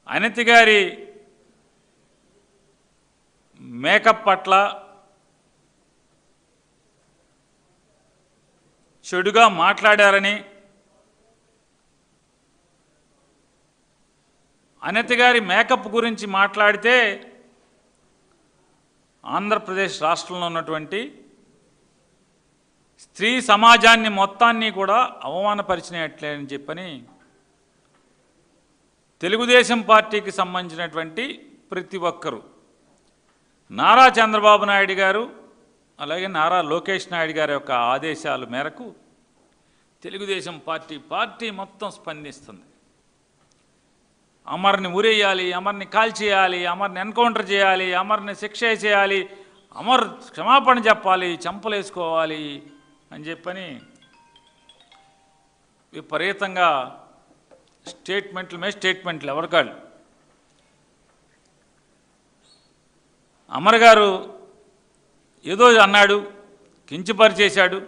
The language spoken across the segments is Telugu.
అనిత గారి మేకప్ పట్ల చెడుగా మాట్లాడారని, అనిత గారి మేకప్ గురించి మాట్లాడితే ఆంధ్రప్రదేశ్ రాష్ట్రంలో ఉన్నటువంటి స్త్రీ సమాజాన్ని మొత్తాన్ని కూడా అవమానపరిచినట్లే అని చెప్పని తెలుగుదేశం పార్టీకి సంబంధించినటువంటి ప్రతి ఒక్కరూ, నారా చంద్రబాబు నాయుడు గారు అలాగే నారా లోకేష్ నాయుడు గారి యొక్క ఆదేశాల మేరకు తెలుగుదేశం పార్టీ మొత్తం స్పందిస్తుంది. అమర్ని ఉరేయాలి, అమర్ని కాల్చేయాలి, అమర్ని ఎన్కౌంటర్ చేయాలి, అమర్ని శిక్ష చేయాలి, అమర్ క్షమాపణ చెప్పాలి, చంపలేసుకోవాలి అని చెప్పని విపరీతంగా స్టేట్మెంట్లు ఎవరికాళ్ళు. అమర్ గారు ఏదో అన్నాడు, కించపరిచేశాడు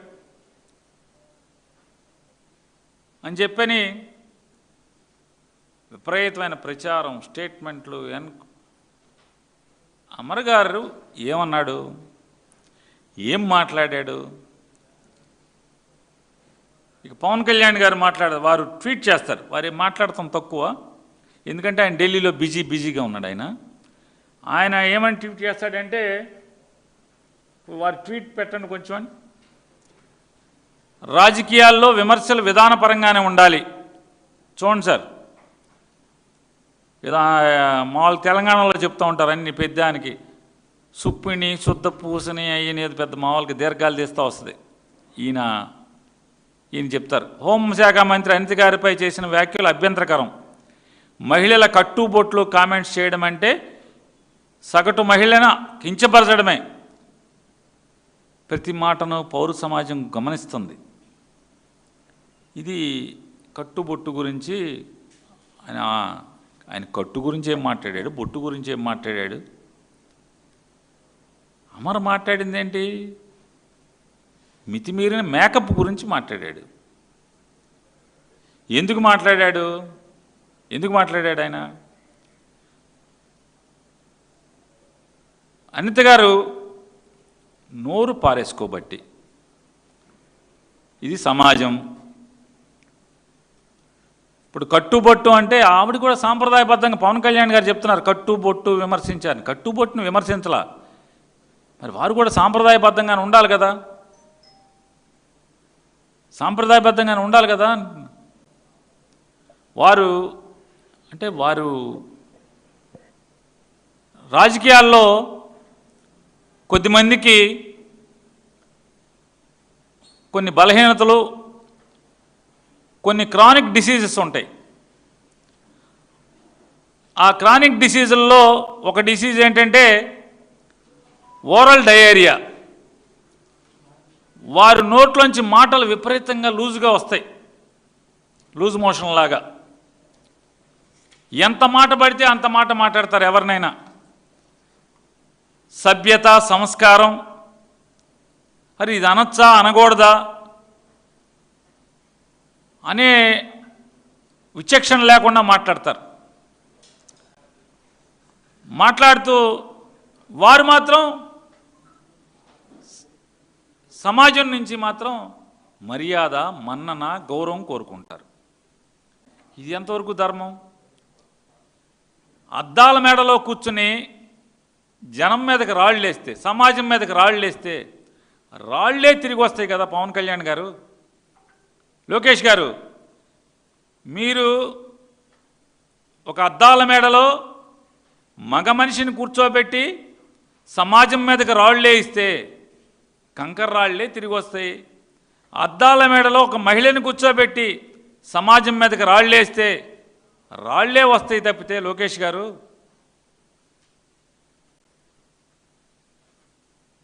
అని చెప్పని విపరీతమైన ప్రచారం, స్టేట్మెంట్లు. అమర్ గారు ఏమన్నాడు, ఏం మాట్లాడాడు? ఇక పవన్ కళ్యాణ్ గారు మాట్లాడారు, వారు ట్వీట్ చేస్తారు, వారు మాట్లాడటం తక్కువ, ఎందుకంటే ఆయన ఢిల్లీలో బిజీగా ఉన్నాడు. ఆయన ఏమని ట్వీట్ చేస్తాడంటే, వారు ట్వీట్ పెట్టండి కొంచెం. రాజకీయాల్లో విమర్శలు విధానపరంగానే ఉండాలి. చూడండి సార్, మామూలు తెలంగాణలో చెప్తూ ఉంటారు అన్ని పెద్దానికి సుప్పిని శుద్ధ పూసని అయ్యనేది పెద్ద మామూలుగా దీర్ఘాలు తీస్తూ వస్తుంది. ఈయన చెప్తారు, హోంశాఖ మంత్రి అనిత గారిపై చేసిన వ్యాఖ్యలు అభ్యంతరకరం. మహిళల కట్టుబొట్లు కామెంట్స్ చేయడం అంటే సగటు మహిళను కించపరచడమే. ప్రతి మాటను పౌర సమాజం గమనిస్తుంది. ఇది కట్టుబొట్టు గురించి ఆయన కట్టు గురించి ఏం మాట్లాడాడు, బొట్టు గురించి ఏం మాట్లాడాడు? అమర్ మాట్లాడింది ఏంటి? మితిమీరిన మేకప్ గురించి మాట్లాడాడు. ఎందుకు మాట్లాడాడు ఆయన? అనిత గారు నోరు పారేసుకోబట్టి. ఇది సమాజం. ఇప్పుడు కట్టుబొట్టు అంటే ఆవిడ కూడా సాంప్రదాయబద్ధంగా పవన్ కళ్యాణ్ గారు చెప్తున్నారు కట్టుబొట్టు విమర్శించారు. కట్టుబొట్టును విమర్శించలా, మరి వారు కూడా సాంప్రదాయబద్ధంగానే ఉండాలి కదా, సాంప్రదాయబద్ధంగానే ఉండాలి కదా. వారు రాజకీయాల్లో కొద్దిమందికి కొన్ని బలహీనతలు, కొన్ని క్రానిక్ డిసీజెస్ ఉంటాయి. ఆ క్రానిక్ డిసీజుల్లో ఒక డిసీజ్ ఏంటంటే ఓరల్ డయేరియా. వారి నోట్లోంచి మాటలు విపరీతంగా లూజుగా వస్తాయి, లూజ్ మోషన్ లాగా. ఎంత మాట పడితే అంత మాట మాట్లాడతారు ఎవరినైనా. సభ్యత, సంస్కారం, మరి ఇది అనొచ్చా అనకూడదా అనే విచక్షణ లేకుండా మాట్లాడతారు. మాట్లాడుతూ వారు మాత్రం సమాజం నుంచి మాత్రం మర్యాద, మన్నన, గౌరవం కోరుకుంటారు. ఇది ఎంతవరకు ధర్మం? అద్దాల మేడలో కూర్చుని జనం మీదకి రాళ్ళు వేస్తే, సమాజం మీదకి రాళ్ళు వేస్తే రాళ్లే తిరిగి వస్తాయి కదా. పవన్ కళ్యాణ్ గారు, లోకేష్ గారు, మీరు ఒక అద్దాల మేడలో మగ మనిషిని కూర్చోబెట్టి సమాజం మీదకి రాళ్లే ఇస్తే కంకర రాళ్లే తిరిగి వస్తాయి. అద్దాల మేడలో ఒక మహిళని కూర్చోబెట్టి సమాజం మీదకి రాళ్ళేస్తే రాళ్లే వస్తాయి తప్పితే. లోకేష్ గారు,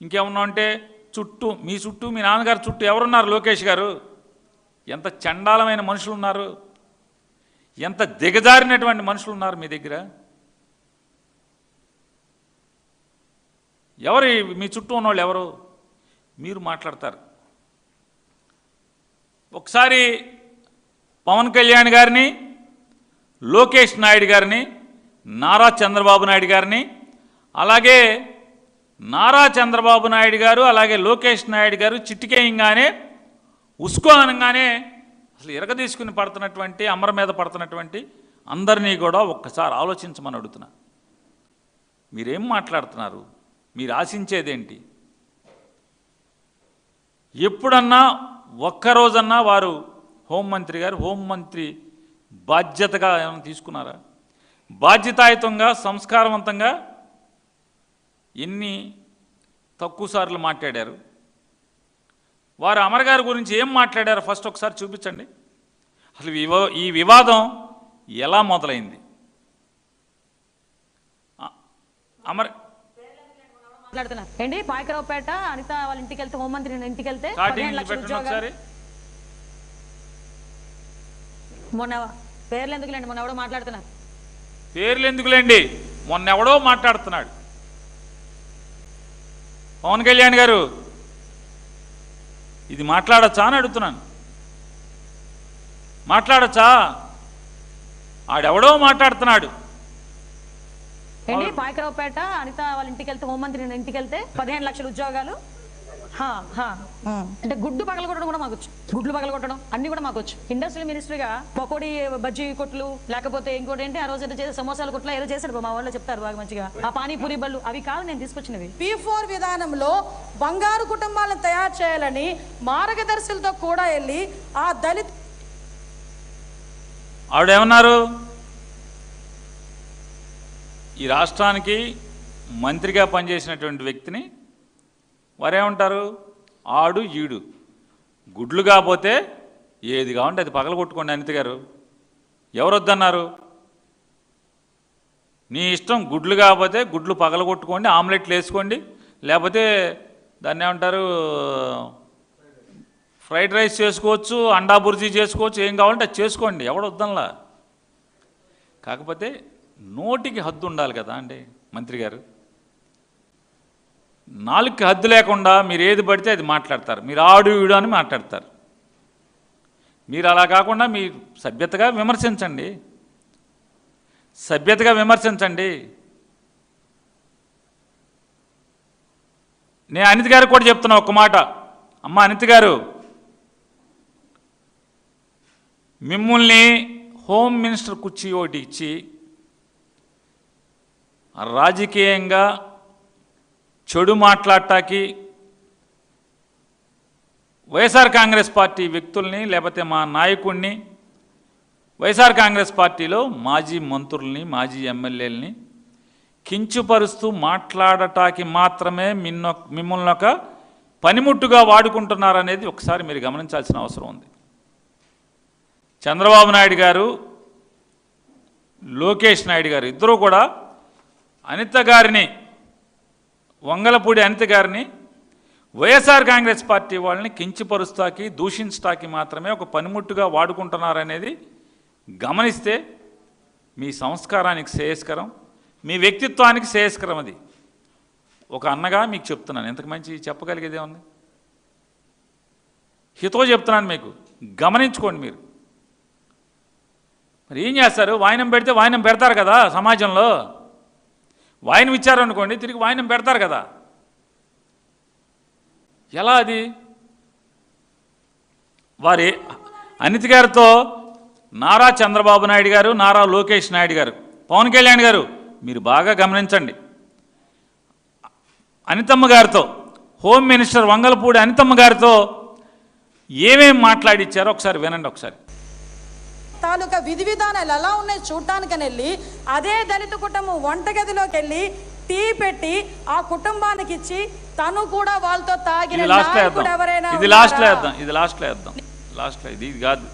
ఇంకేమన్నా అంటే మీ చుట్టూ మీ నాన్నగారు చుట్టూ ఎవరున్నారు? లోకేష్ గారు, ఎంత చండాలమైన మనుషులు ఉన్నారు, ఎంత దిగజారినటువంటి మనుషులు ఉన్నారు మీ దగ్గర. ఎవరు మీ చుట్టూ ఉన్నవాళ్ళు ఎవరు? మీరు మాట్లాడతారు. ఒకసారి పవన్ కళ్యాణ్ గారిని, లోకేష్ నాయుడు గారిని నారా చంద్రబాబు నాయుడు గారిని, అలాగే నారా చంద్రబాబు నాయుడు గారు అలాగే లోకేష్ నాయుడు గారు చిటికేయంగానే ఉస్కో అనగానే అసలు ఇరగదీసుకుని పడుతున్నటువంటి అమర మీద పడుతున్నటువంటి అందరినీ కూడా ఒక్కసారి ఆలోచించమని అడుగుతున్నా. మీరేం మాట్లాడుతున్నారు? మీరు ఆశించేదేంటి? ఎప్పుడన్నా ఒక్కరోజన్నా వారు హోంమంత్రి గారు హోంమంత్రి బాధ్యతగా ఏమైనా తీసుకున్నారా? బాధ్యతాయుతంగా సంస్కారవంతంగా ఎన్ని తక్కువ సార్లు మాట్లాడారు? వారు అమర్ గారి గురించి ఏం మాట్లాడారో ఫస్ట్ ఒకసారి చూపించండి. అసలు ఈ వివాదం ఎలా మొదలైంది? అమర్ మాట్లాడుతున్నారు ఏంటి? పాయకరావుపేట అనిత వాళ్ళ ఇంటికి వెళ్తే, హోంమంత్రి ఇంటికి వెళ్తే మొన్న పేర్లు ఎందుకులేండి, మొన్న ఎవడో మాట్లాడుతున్నారు. పేర్లు ఎందుకులేండి, మొన్న ఎవడో మాట్లాడుతున్నాడు. పవన్ కళ్యాణ్ గారు ఇది మాట్లాడచ్చా అని అడుగుతున్నాను. మాట్లాడచ్చా? ఆడెవడో మాట్లాడుతున్నాడు. ఏంటి? పాయకరావుపేట అనిత వాళ్ళ ఇంటికి వెళ్తే, హోంమంత్రి ఇంటికి వెళ్తే 15 లక్షల ఉద్యోగాలు. అంటే గుడ్డు పగల కొట్టడం కూడా మాకు వచ్చు, గుడ్లు పగల కొట్టడం అన్ని కూడా మాకు వచ్చు. ఇండస్ట్రియల్ మినిస్టర్గా పకోడీ బజ్జీ కొట్లు, లేకపోతే ఇంకోటి ఏంటి ఆ రోజు చేసే సమోసాల కొట్లు ఏదో చేశాడు మా వాళ్ళు చెప్తారు బాగా మంచిగా. ఆ పానీపూరి బళ్ళు అవి కాదు నేను తీసుకొచ్చినవి. P4 విధానంలో బంగారు కుటుంబాలను తయారు చేయాలని మార్గదర్శులతో కూడా వెళ్ళి ఆ దళిత ఆవిడేమన్నారు? ఈ రాష్ట్రానికి మంత్రిగా పనిచేసినటువంటి వ్యక్తిని వారేమంటారు? ఆడు ఈడు గుడ్లు కాకపోతే ఏది కావంటే అది పగల కొట్టుకోండి అనిత గారు. ఎవరు వద్దన్నారు? నీ ఇష్టం, గుడ్లు కాకపోతే గుడ్లు పగల కొట్టుకోండి, ఆమ్లెట్లు వేసుకోండి, లేకపోతే దాన్ని ఏమంటారు ఫ్రైడ్ రైస్ చేసుకోవచ్చు, అండా బుర్జీ చేసుకోవచ్చు, ఏం కావాలంటే అది చేసుకోండి, ఎవడు వద్దనలా. కాకపోతే నోటికి హద్దు ఉండాలి కదా అండి మంత్రి గారు. నాలుగుకి హద్దు లేకుండా మీరు ఏది పడితే అది మాట్లాడతారు. మీరు ఆడు ఈడు అని మాట్లాడతారు. మీరు అలా కాకుండా మీరు సభ్యతగా విమర్శించండి, సభ్యతగా విమర్శించండి. నేను అనిత గారికి కూడా చెప్తున్నా ఒక్క మాట. అమ్మ అనిత గారు, మిమ్మల్ని హోమ్ మినిస్టర్ కుర్చీ ఒకటి ఇచ్చి రాజకీయంగా చెడు మాట్లాడటానికి వైఎస్ఆర్ కాంగ్రెస్ పార్టీ వ్యక్తుల్ని లేకపోతే మా నాయకుడిని, వైఎస్ఆర్ కాంగ్రెస్ పార్టీలో మాజీ మంత్రుల్ని మాజీ ఎమ్మెల్యేలని కించుపరుస్తూ మాట్లాడటానికి మాత్రమే మిమ్మల్ని ఒక పనిముట్టుగా వాడుకుంటున్నారనేది ఒకసారి మీరు గమనించాల్సిన అవసరం ఉంది. చంద్రబాబు నాయుడు గారు లోకేష్ నాయుడు గారు ఇద్దరూ కూడా అనిత గారిని, వంగలపూడి అనిత గారిని వైఎస్ఆర్ కాంగ్రెస్ పార్టీ వాళ్ళని కించపరుస్తాకి దూషించటానికి మాత్రమే ఒక పనిముట్టుగా వాడుకుంటున్నారనేది గమనిస్తే మీ సంస్కారానికి శ్రేయస్కరం, మీ వ్యక్తిత్వానికి శ్రేయస్కరం. అది ఒక అన్నగా మీకు చెప్తున్నాను. ఇంతకు మంచి చెప్పగలిగేదే ఉంది? హితో చెప్తున్నాను మీకు, గమనించుకోండి. మీరు మరి ఏం చేస్తారు? వాయినం పెడితే వాయినం పెడతారు కదా సమాజంలో. వాయినం ఇచ్చారనుకోండి తిరిగి వాయినం పెడతారు కదా. ఎలా అది? వారి అనిత గారితో నారా చంద్రబాబు నాయుడు గారు, నారా లోకేష్ నాయుడు గారు, పవన్ కళ్యాణ్ గారు మీరు బాగా గమనించండి. అనితమ్మ గారితో, హోమ్ మినిస్టర్ వంగలపూడి అనితమ్మ గారితో ఏమేం మాట్లాడిచ్చారో ఒకసారి వినండి. ఒకసారి తాలూకా విధి విధానాలు ఎలా ఉన్నాయి చూడటానికని వెళ్ళి అదే దళిత కుటుంబం వంటగదిలోకి వెళ్ళి టీ పెట్టి ఆ కుటుంబానికి ఇచ్చి తను కూడా వాళ్ళతో తాగిన నాయకుడు ఎవరైనా ఇది లాస్ట్లో వేద్దాం, ఇది లాస్ట్లో వేద్దాం, లాస్ట్లో ఇది కాదు.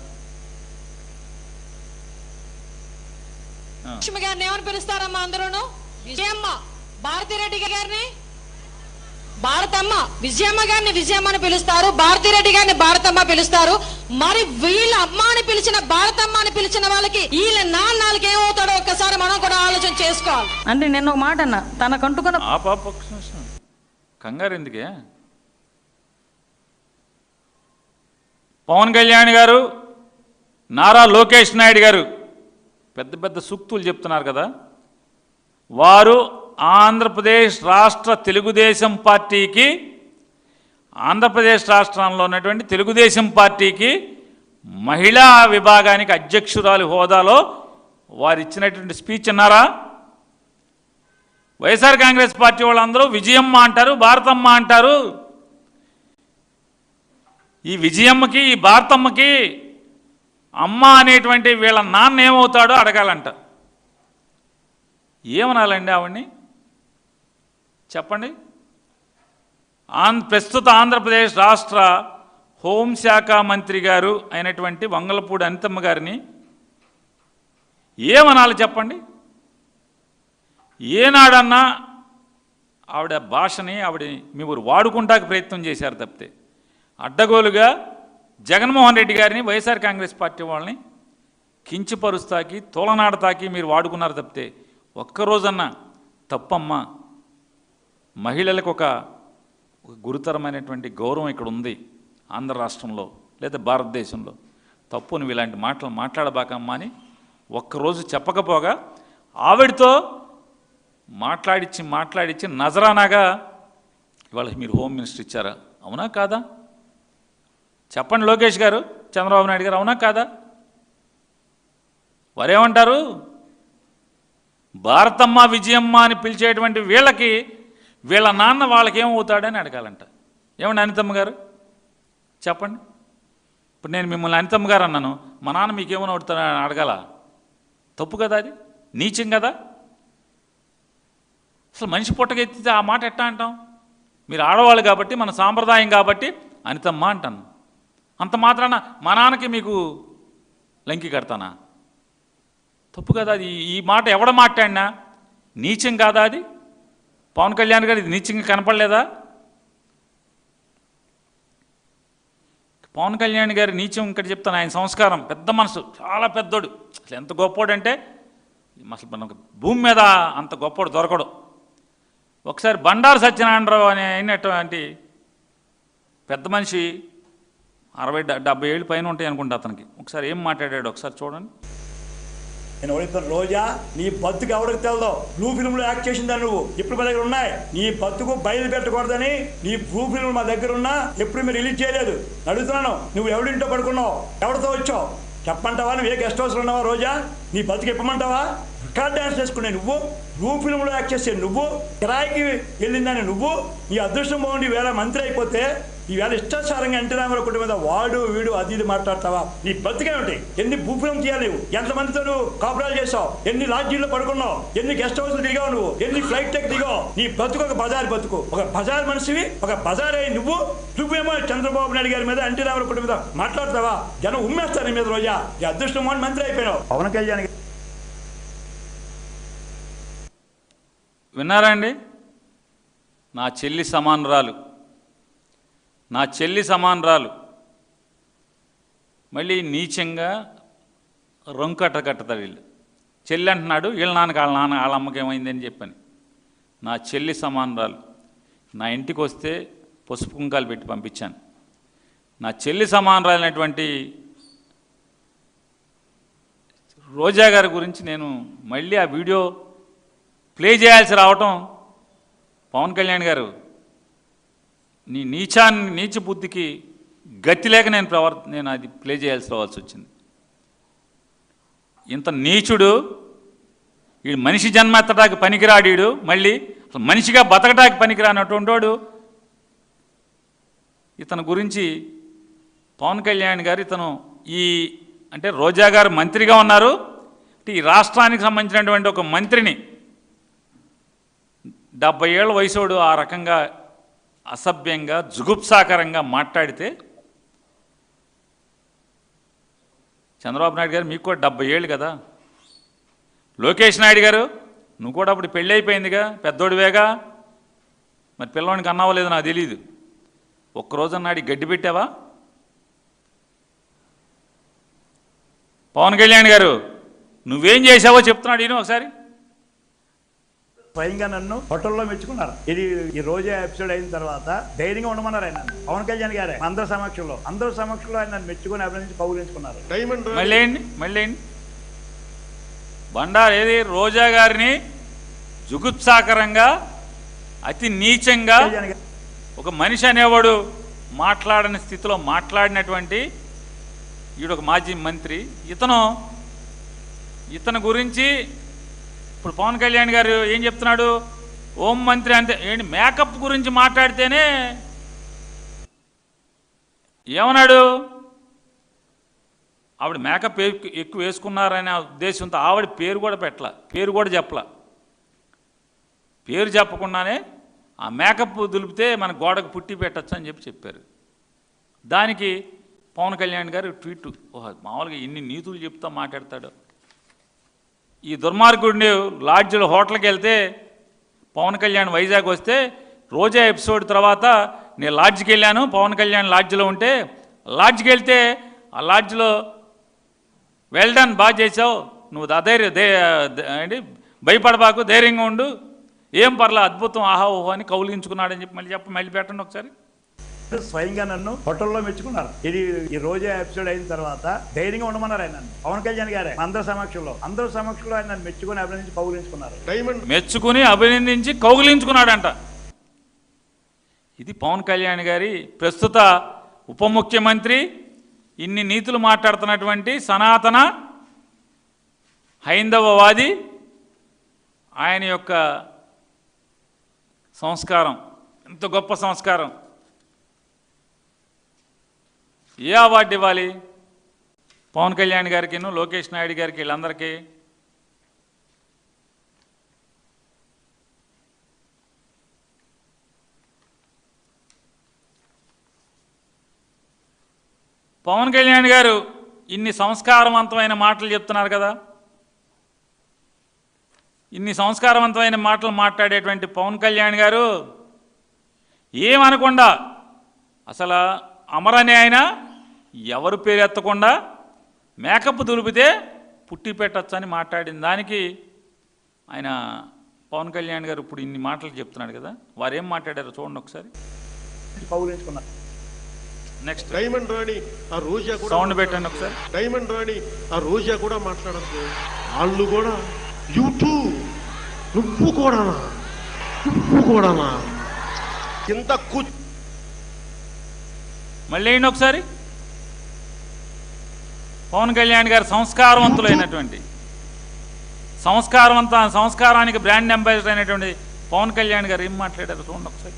లక్ష్మి గారిని ఏమని పిలుస్తారమ్మా అందరూను? విజయమ్మ. భారతిరెడ్డి గారిని భారతమ్మ, విజయమ్మ గారిని విజయమ్మ అని పిలుస్తారు, భారతిరెడ్డి గారిని భారతమ్మ పిలుస్తారు. మరి వీళ్ళ అమ్మ అని పిలిచిన భారతమ్మ అని పిలిచిన వాళ్ళకి వీళ్ళ నాన్నకి ఏమవుతాడో ఒక్కసారి మనం కూడా ఆలోచన చేసుకోవాలి. అంటే నేను ఒక మాట అన్నా, తనకంటుకున్న కంగారు ఎందుకే? పవన్ కళ్యాణ్ గారు, నారా లోకేష్ నాయుడు గారు పెద్ద పెద్ద సూక్తులు చెప్తున్నారు కదా. వారు ఆంధ్రప్రదేశ్ రాష్ట్ర తెలుగుదేశం పార్టీకి, ఆంధ్రప్రదేశ్ రాష్ట్రంలో ఉన్నటువంటి తెలుగుదేశం పార్టీకి మహిళా విభాగానికి అధ్యక్షురాలి హోదాలో వారు ఇచ్చినటువంటి స్పీచ్ అన్నారా? వైఎస్ఆర్ కాంగ్రెస్ పార్టీ వాళ్ళందరూ విజయమ్మ అంటారు, భారతమ్మ అంటారు. ఈ విజయమ్మకి, ఈ భారతమ్మకి అమ్మ అనేటువంటి వీళ్ళ నాన్న ఏమవుతాడో అడగాలంట. ఏమనాలండి ఆవిడ్ని? చెప్పండి. ప్రస్తుత ఆంధ్రప్రదేశ్ రాష్ట్ర హోంశాఖ మంత్రి గారు అయినటువంటి వంగలపూడి అనితమ్మ గారిని ఏమనాలి చెప్పండి? ఏనాడన్నా ఆవిడ భాషని మీరు వాడుకుంటాకి ప్రయత్నం చేశారు తప్పితే, అడ్డగోలుగా జగన్మోహన్ రెడ్డి గారిని, వైఎస్ఆర్ కాంగ్రెస్ పార్టీ వాళ్ళని కించపరుస్తాకి, తోలనాడతాకి మీరు వాడుకున్నారు తప్పితే ఒక్కరోజన్నా తప్పమ్మా, మహిళలకు ఒక గురుతరమైనటువంటి గౌరవం ఇక్కడ ఉంది ఆంధ్ర రాష్ట్రంలో లేదా భారతదేశంలో, తప్పు నువ్వు ఇలాంటి మాటలు మాట్లాడబాకమ్మా అని ఒక్కరోజు చెప్పకపోగా ఆవిడతో మాట్లాడిచ్చి నజరానాగా ఇవాళ మీరు హోమ్ మినిస్టర్ ఇచ్చారా? అవునా కాదా? చెప్పండి లోకేష్ గారు, చంద్రబాబు నాయుడు గారు, అవునా కాదా? వారేమంటారు? భారతమ్మ, విజయమ్మ అని పిలిచేటువంటి వీళ్ళకి వీళ్ళ నాన్న వాళ్ళకేమవుతాడని అడగాలంట. ఏమండి అనితమ్మ గారు చెప్పండి. ఇప్పుడు నేను మిమ్మల్ని అనితమ్మ గారు అన్నాను, మా నాన్న మీకేమైనా అవుతాడని అడగాల? తప్పు కదా, అది నీచం కదా. అసలు మనిషి పుట్టకెత్తితే ఆ మాట ఎట్టా అంటాం? మీరు ఆడవాళ్ళు కాబట్టి, మన సాంప్రదాయం కాబట్టి అనితమ్మ అంటాను. అంత మాత్రాన మా నాన్నకి మీకు లంకి కడతానా? తప్పు కదా అది. ఈ మాట ఎవడ మాట్లాడినా నీచం కాదా అది? పవన్ కళ్యాణ్ గారు ఇది నీచంగా కనపడలేదా? పవన్ కళ్యాణ్ గారి నీచం ఇక్కడ చెప్తాను. ఆయన సంస్కారం, పెద్ద మనసు, చాలా పెద్దోడు. అసలు ఎంత గొప్పోడంటే అసలు మనకు భూమి మీద అంత గొప్పోడు దొరకడు. ఒకసారి బండారు సత్యనారాయణరావు అని అయినటువంటి పెద్ద మనిషి, 60-70 ఏళ్ళు పైన ఉంటాయి అనుకుంటా అతనికి. ఒకసారి ఏం మాట్లాడాడు ఒకసారి చూడండి. నేను అడుగుతాను, రోజా నీ బతుకు ఎవరికి తెలదో? బ్లూ ఫిల్మ్లో యాక్ట్ చేసిందని నువ్వు ఇప్పుడు మా దగ్గర ఉన్నాయి. నీ బతుకు బయలు పెట్టకూడదని నీ బ్లూ ఫిల్మ్ మా దగ్గర ఉన్నా ఎప్పుడు మీరు రిలీజ్ చేయలేదు. అడుగుతున్నాను, నువ్వు ఎవడింటో పడుకున్నావు? ఎవరితో వచ్చావు చెప్పమంటావా? నువ్వు ఏ గెస్ట్ హౌస్లో ఉన్నావా? రోజా నీ బతుకు ఇప్పమంటావా? రికార్డ్ డ్యాన్స్ చేసుకునే నువ్వు, బ్లూ ఫిల్మ్లో యాక్ట్ చేసే నువ్వు, కిరాయికి వెళ్ళిందని నువ్వు, నీ అదృష్టం బాగుండి ఈవేళ మంత్రి అయిపోతే ఈవేళ ఇష్టాచారంగా ఎన్టీ రామారావు కుటుంబం మీద వాడు వీడు అది ఇది మాట్లాడతావా? నీ బతికే ఉంటాయి. ఎన్ని భూఫిలం చేయాలి నువ్వు? ఎంతమందితో నువ్వు కాపురాలు చేసావు? ఎన్ని లాడ్జీల్లో పడుకున్నావు? ఎన్ని గెస్ట్ హౌస్లు దిగావు నువ్వు? ఎన్ని ఫ్లైట్ టెక్ దిగావు? నీ బతుకు ఒక బజార్ బతుకు, ఒక బజార్ మనిషివి, ఒక బజార్ అయ్యి నువ్వేమో చంద్రబాబు నాయుడు గారి మీద, ఎన్టీ రామారావు కుటుంబం మీద మాట్లాడతావా? జనం ఉమ్మేస్తారు నీ మీద. రోజా ఈ అదృష్టం బాగుండి మంత్రి అయిపోయినావు. పవన్ కళ్యాణ్ విన్నారా అండి? నా చెల్లి సమానురాలు మళ్ళీ నీచంగా కట్టతాడు. వీళ్ళు చెల్లి అంటున్నాడు, వీళ్ళ నాన్నకి వాళ్ళ అమ్మకి ఏమైందని చెప్పని. నా చెల్లి సమానురాలు నా ఇంటికి వస్తే పసుపు కుంకాలు పెట్టి పంపించాను. నా చెల్లి సమానురాలైనటువంటి రోజా గారి గురించి నేను మళ్ళీ ఆ వీడియో ప్లే చేయాల్సి రావటం, పవన్ కళ్యాణ్ గారు నీ నీచ బుద్ధికి గతి లేక నేను అది ప్లే చేయాల్సి రావాల్సి వచ్చింది. ఇంత నీచుడు, ఈ మనిషి జన్మ ఎత్తడానికి పనికిరాడీడు, మళ్ళీ అసలు మనిషిగా బతకటానికి పనికిరానటువంటి వాడు. ఇతని గురించి పవన్ కళ్యాణ్ గారు, ఇతను అంటే రోజా గారు మంత్రిగా ఉన్నారు, ఈ రాష్ట్రానికి సంబంధించినటువంటి ఒక మంత్రిని 70 ఏళ్ళ వయసోడు ఆ రకంగా అసభ్యంగా జుగుప్సాకరంగా మాట్లాడితే, చంద్రబాబు నాయుడు గారు మీకు కూడా 70 ఏళ్ళు కదా, లోకేష్ నాయుడు గారు నువ్వు కూడా అప్పుడు పెళ్ళి అయిపోయిందిగా, పెద్దోడివేగా, మరి పిల్లవాడికి అన్నావో లేదో నాకు తెలియదు. ఒక్కరోజన్నాడు గడ్డి పెట్టావా? పవన్ కళ్యాణ్ గారు నువ్వేం చేసావో చెప్తున్నాడు ఈయన ఒకసారి. స్వయంగా నన్ను హోటల్లో మెచ్చుకున్నారు. ఈ రోజా ఎపిసోడ్ అయిన తర్వాత ధైర్యంగా ఉండమన్నారు ఆయన, పవన్ కళ్యాణ్ గారే అందరి సమక్షంలో ఆయన నన్ను మెచ్చుకుని అభినందించి కౌగులించుకున్నారు. మళ్ళీ బండారు ఏది రోజా గారిని జుగుప్సాకరంగా అతి నీచంగా ఒక మనిషి అనేవాడు మాట్లాడని స్థితిలో మాట్లాడినటువంటి ఈడొక మాజీ మంత్రి. ఇతను గురించి ఇప్పుడు పవన్ కళ్యాణ్ గారు ఏం చెప్తున్నాడు? హోం మంత్రి అంతే ఏంటి మేకప్ గురించి మాట్లాడితేనే ఏమన్నాడు? ఆవిడ మేకప్ ఎక్కువ వేసుకున్నారనే ఉద్దేశంతో ఆవిడ పేరు కూడా పెట్టలా, పేరు కూడా చెప్పలా. పేరు చెప్పకుండానే ఆ మేకప్ దులిపితే మన గోడకు పుట్టి పెట్టచ్చు అని చెప్పారు. దానికి పవన్ కళ్యాణ్ గారు ట్వీట్, మామూలుగా ఇన్ని నీతులు చెప్తా మాట్లాడతాడు. ఈ దుర్మార్గుడిని లాడ్జ్లో హోటల్కి వెళ్తే పవన్ కళ్యాణ్ వైజాగ్ వస్తే రోజా ఎపిసోడ్ తర్వాత నేను లాడ్జ్కి వెళ్ళాను, పవన్ కళ్యాణ్ లాడ్జ్లో ఉంటే లాడ్జ్కి వెళ్తే ఆ లాడ్జ్లో వెల్ డన్, బాగా చేసావు, నువ్వు ఏంటి భయపడబాకు, ధైర్యంగా ఉండు, ఏం పర్లా, అద్భుతం, ఆహా ఓహో అని కౌలించుకున్నాడని చెప్పి మళ్ళీ పెట్టండి ఒకసారి. స్వయంగా నన్ను హోటల్లో మెచ్చుకున్నారు. ఇది ఈ రోజా ఎపిసోడ్ అయిన తర్వాత ధైర్యంగా ఉండమన్నారు ఆయన నన్ను. పవన్ కళ్యాణ్ గారే అందరి సమక్షంలో ఆయన నన్ను మెచ్చుకుని అభినందించి కౌగిలించుకున్నారు. మెచ్చుకుని అభినందించి కౌగిలించుకున్నాడంట. ఇది పవన్ కళ్యాణ్ గారి ప్రస్తుత ఉప ముఖ్యమంత్రి, ఇన్ని నీతులు మాట్లాడుతున్నటువంటి సనాతన హైందవవాది, ఆయన యొక్క సంస్కారం ఎంత గొప్ప సంస్కారం. ఏ అవార్డు ఇవ్వాలి పవన్ కళ్యాణ్ గారికి, లోకేష్ నాయుడు గారికి, వీళ్ళందరికీ? పవన్ కళ్యాణ్ గారు ఇన్ని సంస్కారవంతమైన మాటలు చెప్తున్నారు కదా, ఇన్ని సంస్కారవంతమైన మాటలు మాట్లాడేటువంటి పవన్ కళ్యాణ్ గారు ఏమనకుండా అసలు అమరని ఆయన ఎవరు పేరు ఎత్తకుండా మేకప్ దులిపితే పుట్టి పెట్టచ్చు అని మాట్లాడిన దానికి ఆయన పవన్ కళ్యాణ్ గారు ఇప్పుడు ఇన్ని మాటలు చెప్తున్నాడు కదా, వారు ఏం మాట్లాడారో చూడండి ఒకసారి. నెక్స్ట్ డైమండ్ రాణి ఆ రోజా కూడా సౌండ్ పెట్టండి ఒకసారి. డైమండ్ రాణి ఆ రోజా కూడా మాట్లాడద్దు, వాళ్ళు కూడా యూట్యూబ్ నువ్వు కూడానా ఇంత మళ్ళీ ఏంటి ఒకసారి. పవన్ కళ్యాణ్ గారు సంస్కారవంతులైనటువంటి సంస్కారానికి బ్రాండ్ అంబాసిడర్ అయినటువంటి పవన్ కళ్యాణ్ గారు ఏం మాట్లాడారు చూడండి ఒకసారి.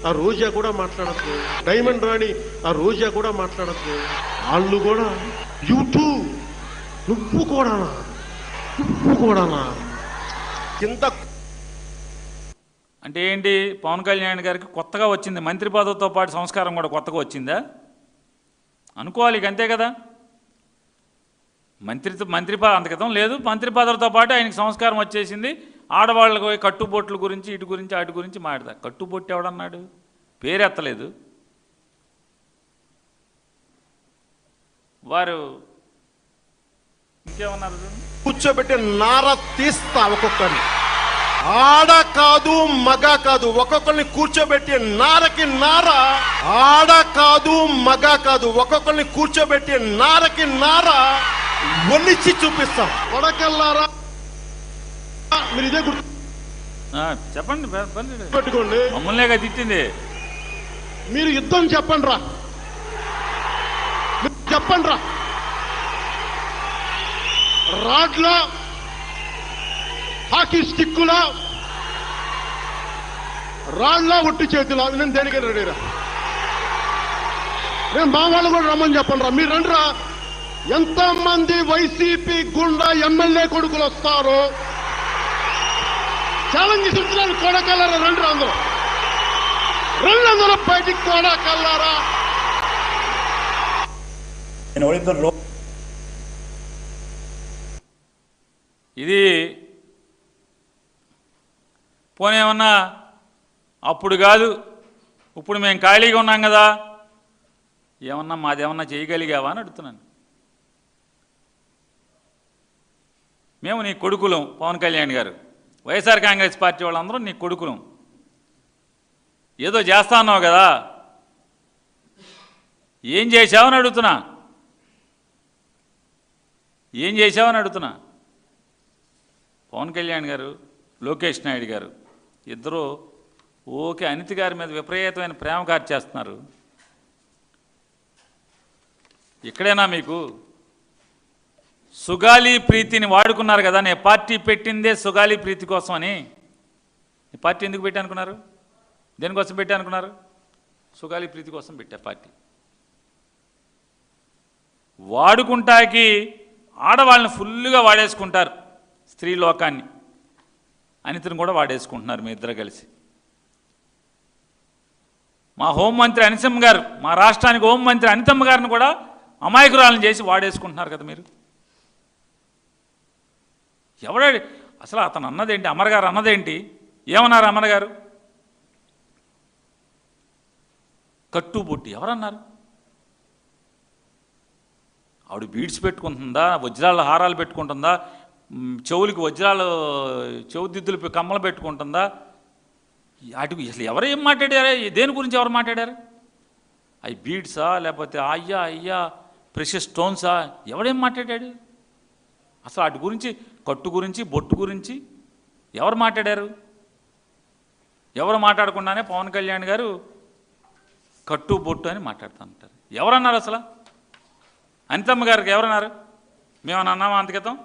ఆ రోజా కూడా మాట్లాడద్దు, డైమండ్ రాణి ఆ రోజా కూడా మాట్లాడద్దు, వాళ్ళు కూడా యూట్యూబ్ నువ్వు కూడానా ఇంత అంటే ఏంటి? పవన్ కళ్యాణ్ గారికి కొత్తగా వచ్చింది మంత్రి పదవితో పాటు సంస్కారం కూడా కొత్తగా వచ్చిందా అనుకోవాలి, అంతే కదా. అంత క్రితం లేదు, మంత్రి పదవితో పాటు ఆయనకి సంస్కారం వచ్చేసింది. ఆడవాళ్ళకు కట్టుబొట్ల గురించి ఇటు గురించి అటు గురించి మాట్లాడతా. కట్టుబొట్టు ఎవడన్నాడు? పేరెత్తలేదు. వారు ఇంకేమన్నారు? కూర్చోబెట్టి నార తీస్తా, ఒక్కొక్కరిని ఆడ కాదు మగ కాదు, ఒక్కొక్కరిని కూర్చోబెట్టి నారకి నార, ఆడ కాదు మగ కాదు, ఒక్కొక్కరిని కూర్చోబెట్టి నారకి నార ఒలిచి చూపిస్తాం. కొడకల్లారా మీరు ఇదే గుర్తు చెప్పండి, పెట్టుకోండి. మమ్మల్నే తిట్టింది. మీరు యుద్ధం చెప్పండి రా, రాడ్ల హాకీ స్టిక్కుల రాళ్ళ ఒట్టి చేతుల, నేను దేనికైనా రెడీరా. నేను మా వాళ్ళు కూడా రమ్మని చెప్పండి రా, మీరు రండిరా. ఎంతమంది వైసీపీ గుండా ఎమ్మెల్యే కొడుకులు వస్తారో ఛాలెంజ్ ఇస్తున్నాను. కొడకల్లారా రండి, అందరూ బయటికి కొడకల్లారా. ఇది పోనీ ఏమన్నా అప్పుడు కాదు, ఇప్పుడు మేము ఖాళీగా ఉన్నాం కదా, ఏమన్నా మాదేమన్నా చేయగలిగావా అని అడుగుతున్నాను. మేము నీ కొడుకులం, పవన్ కళ్యాణ్ గారు, వైఎస్ఆర్ కాంగ్రెస్ పార్టీ వాళ్ళందరూ నీ కొడుకులం. ఏదో చేస్తా అన్నావు కదా, ఏం చేశావని అడుగుతున్నా. పవన్ కళ్యాణ్ గారు లోకేష్ నాయుడు గారు ఇద్దరు ఓకే అనిత గారి మీద విపరీతమైన ప్రేమ కార్చేస్తున్నారు. ఇక్కడైనా మీకు సుగాలి ప్రీతిని వాడుకున్నారు కదా, నేను పార్టీ పెట్టిందే సుగాలి ప్రీతి కోసం అని. ఈ పార్టీ ఎందుకు పెట్టి అనుకున్నారు? దేనికోసం పెట్టి అనుకున్నారు? సుగాలి ప్రీతి కోసం పెట్టా పార్టీ. వాడుకుంటాకి ఆడవాళ్ళని ఫుల్గా వాడేసుకుంటారు, స్త్రీ లోకాన్ని. అనితను కూడా వాడేసుకుంటున్నారు మీ ఇద్దరు కలిసి. మా హోంమంత్రి అనితమ్మ గారు, మా రాష్ట్రానికి హోంమంత్రి అనితమ్మ గారిని కూడా అమాయకురాలను చేసి వాడేసుకుంటున్నారు కదా మీరు. ఎవడాడి అసలు అతను అన్నదేంటి? అమర్ గారు అన్నదేంటి? ఏమన్నారు అమర్ గారు? కట్టుబొట్టి ఎవరన్నారు? ఆవిడ బీడ్స్ పెట్టుకుంటుందా, వజ్రాల హారాలు పెట్టుకుంటుందా, చెవులకి వజ్రాలు చెవుదిద్దులు కమ్మలు పెట్టుకుంటుందా? వాటికి అసలు ఎవరు ఏం మాట్లాడారు? దేని గురించి ఎవరు మాట్లాడారు? అవి బీడ్సా లేకపోతే అయ్యా ప్రెషస్ స్టోన్సా? ఎవడేం మాట్లాడాడు అసలు? వాటి గురించి, కట్టు గురించి, బొట్టు గురించి ఎవరు మాట్లాడారు? ఎవరు మాట్లాడకుండానే పవన్ కళ్యాణ్ గారు కట్టు బొట్టు అని మాట్లాడుతుంటారు. ఎవరన్నారు అసలు? అనితమ్మ గారికి ఎవరన్నారు? మేమన్నా అన్నామా అంతకితం?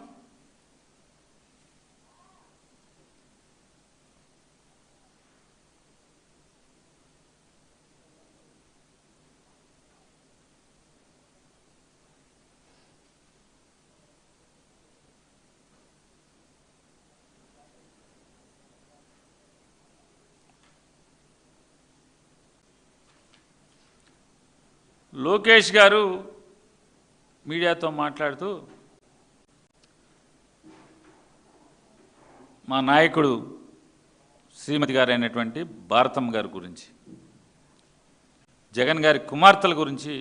లోకేష్ గారు మీడియాతో మాట్లాడుతూ మా నాయకుడు శ్రీమతి గారు అయినటువంటి భారతమ్మ గారి గురించి, జగన్ గారి కుమార్తెల గురించి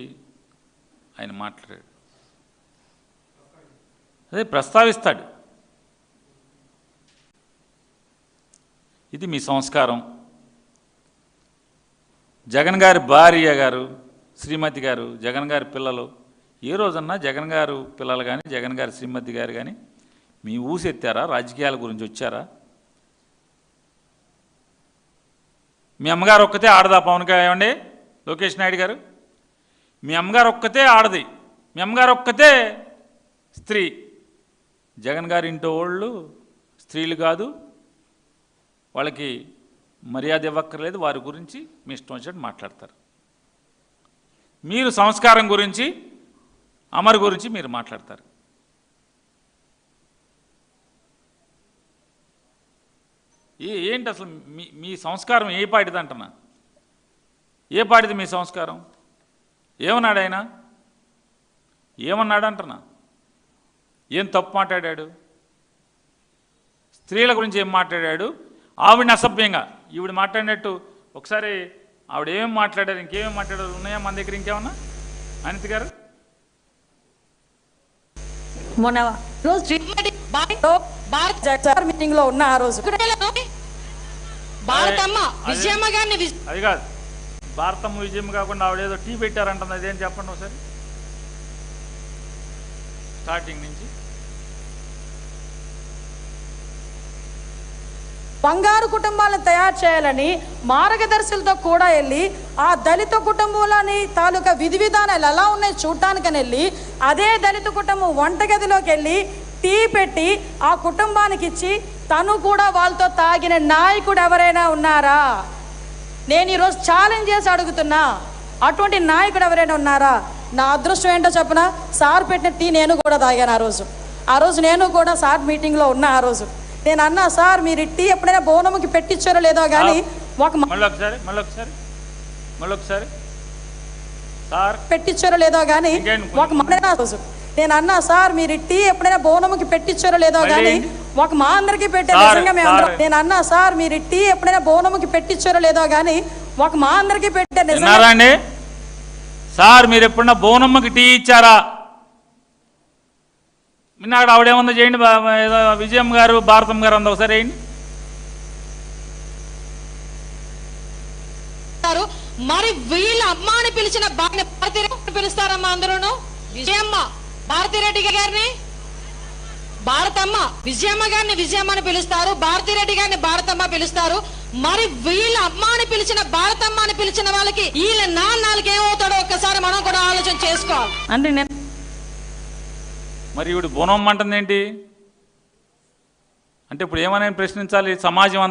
ఆయన మాట్లాడాడు. అదే ప్రస్తావిస్తాడు. ఇది మీ సంస్కారం. జగన్ గారి భార్య గారు, శ్రీమతి గారు, జగన్ గారి పిల్లలు, ఏ రోజన్నా జగన్ గారు పిల్లలు కానీ జగన్ గారి శ్రీమతి గారు కానీ మీ ఊసెత్తారా? రాజకీయాల గురించి వచ్చారా? మీ అమ్మగారు ఒక్కతే ఆడదా? పవన్ కళ్యాణ్ లోకేష్ నాయుడు గారు, మీ అమ్మగారు ఒక్కతే ఆడది, మీ అమ్మగారు ఒక్కతే స్త్రీ. జగన్ గారి ఇంట్లో వాళ్ళు స్త్రీలు కాదు, వాళ్ళకి మర్యాద ఇవ్వక్కర్లేదు. వారి గురించి మీ ఇష్టం వచ్చినట్టు మాట్లాడతారు. మీరు సంస్కారం గురించి, అమర్ గురించి మీరు మాట్లాడతారు. ఏంటి అసలు మీ సంస్కారం ఏ పాటిది అంటున్నా? ఏ పాటిది మీ సంస్కారం? ఏమన్నాడు ఆయన? ఏమన్నాడు అంటున్నా? ఏం తప్పు మాట్లాడాడు? స్త్రీల గురించి ఏం మాట్లాడాడు? ఆవిడని అసభ్యంగా ఈవిడ మాట్లాడినట్టు ఒకసారి ఆవిడ ఏమేమి మాట్లాడారు, ఇంకేమేమి మాట్లాడారు ఉన్నాయా మన దగ్గర? ఇంకేమన్నా అనిత గారు? మొన్న రోజు మీటింగ్ లో ఉన్న ఆ రోజు భారతమ్మ విజయమ్మ గారిని అది కాదు, భారతమ్మ విజయమ్మ కాకుండా ఆవిడేదో టీ పెట్టారంటుంది. అదేం చెప్పండి ఒకసారి స్టార్టింగ్ నుంచి. బంగారు కుటుంబాలను తయారు చేయాలని మార్గదర్శులతో కూడా వెళ్ళి ఆ దళిత కుటుంబాలని తాలూకా విధి విధానాలు ఎలా ఉన్నాయి చూడటానికని వెళ్ళి అదే దళిత కుటుంబం వంటగదిలోకి వెళ్ళి టీ పెట్టి ఆ కుటుంబానికి ఇచ్చి తను కూడా వాళ్ళతో తాగిన నాయకుడు ఎవరైనా ఉన్నారా? నేను ఈరోజు ఛాలెంజ్ చేసి అడుగుతున్నా, అటువంటి నాయకుడు ఎవరైనా ఉన్నారా? నా అదృష్టం ఏంటో చెప్పనా, సార్ పెట్టిన టీ నేను కూడా తాగాను ఆ రోజు నేను కూడా సార్ మీటింగ్లో ఉన్నా. ఆ రోజు నేను అన్నా, సార్ మీరు టీ ఎప్పుడైనా బోనముకి పెట్టించారో లేదో కానీ పెట్టించారో లేదో కానీ ఒక రోజు నేను అన్నా, సార్ మీరు టీ ఎప్పుడైనా బోనముకి పెట్టించారో లేదో కానీ ఒక మా అందరికి పెట్టే నిజంగా నేను అన్నా, సార్ మీరు టీ ఎప్పుడైనా బోనముకి పెట్టించారో లేదో కానీ ఒక మా అందరికి పెట్టే నిజంగా. సార్ మీరు ఎప్పుడన్నా బోనమ్మకి టీ ఇచ్చారా? నిన్న ఆవిడేమన్నా చేయండి, విజయమ్మ గారు భారతమ్మ గారు అందా ఒకసారి వేయండి. మరి వీళ్ళ అమ్మ అని పిలిచిన భారతీరెడ్డి పిలుస్తారమ్మా అందరూ. విజయమ్మ భారతీరెడ్డి గారిని భారతమ్మ విజయమ్మ గారిని విజయమ్మ అని పిలుస్తారు, భారతిరెడ్డి గారిని భారతమ్మ పిలుస్తారు. మరి వీళ్ళ అమ్మ అని పిలిచిన భారతమ్మ అని పిలిచిన వాళ్ళకి వీళ్ళ నాన్నలకి ఏమవుతాడో ఒక్కసారి మనం కూడా ఆలోచన చేసుకోవాలి. అంటే నేను మరి ఇప్పుడు బోనం అంటుంది ఏంటి అంటే ఇప్పుడు ఏమని ప్రశ్నించాలి? సమాజం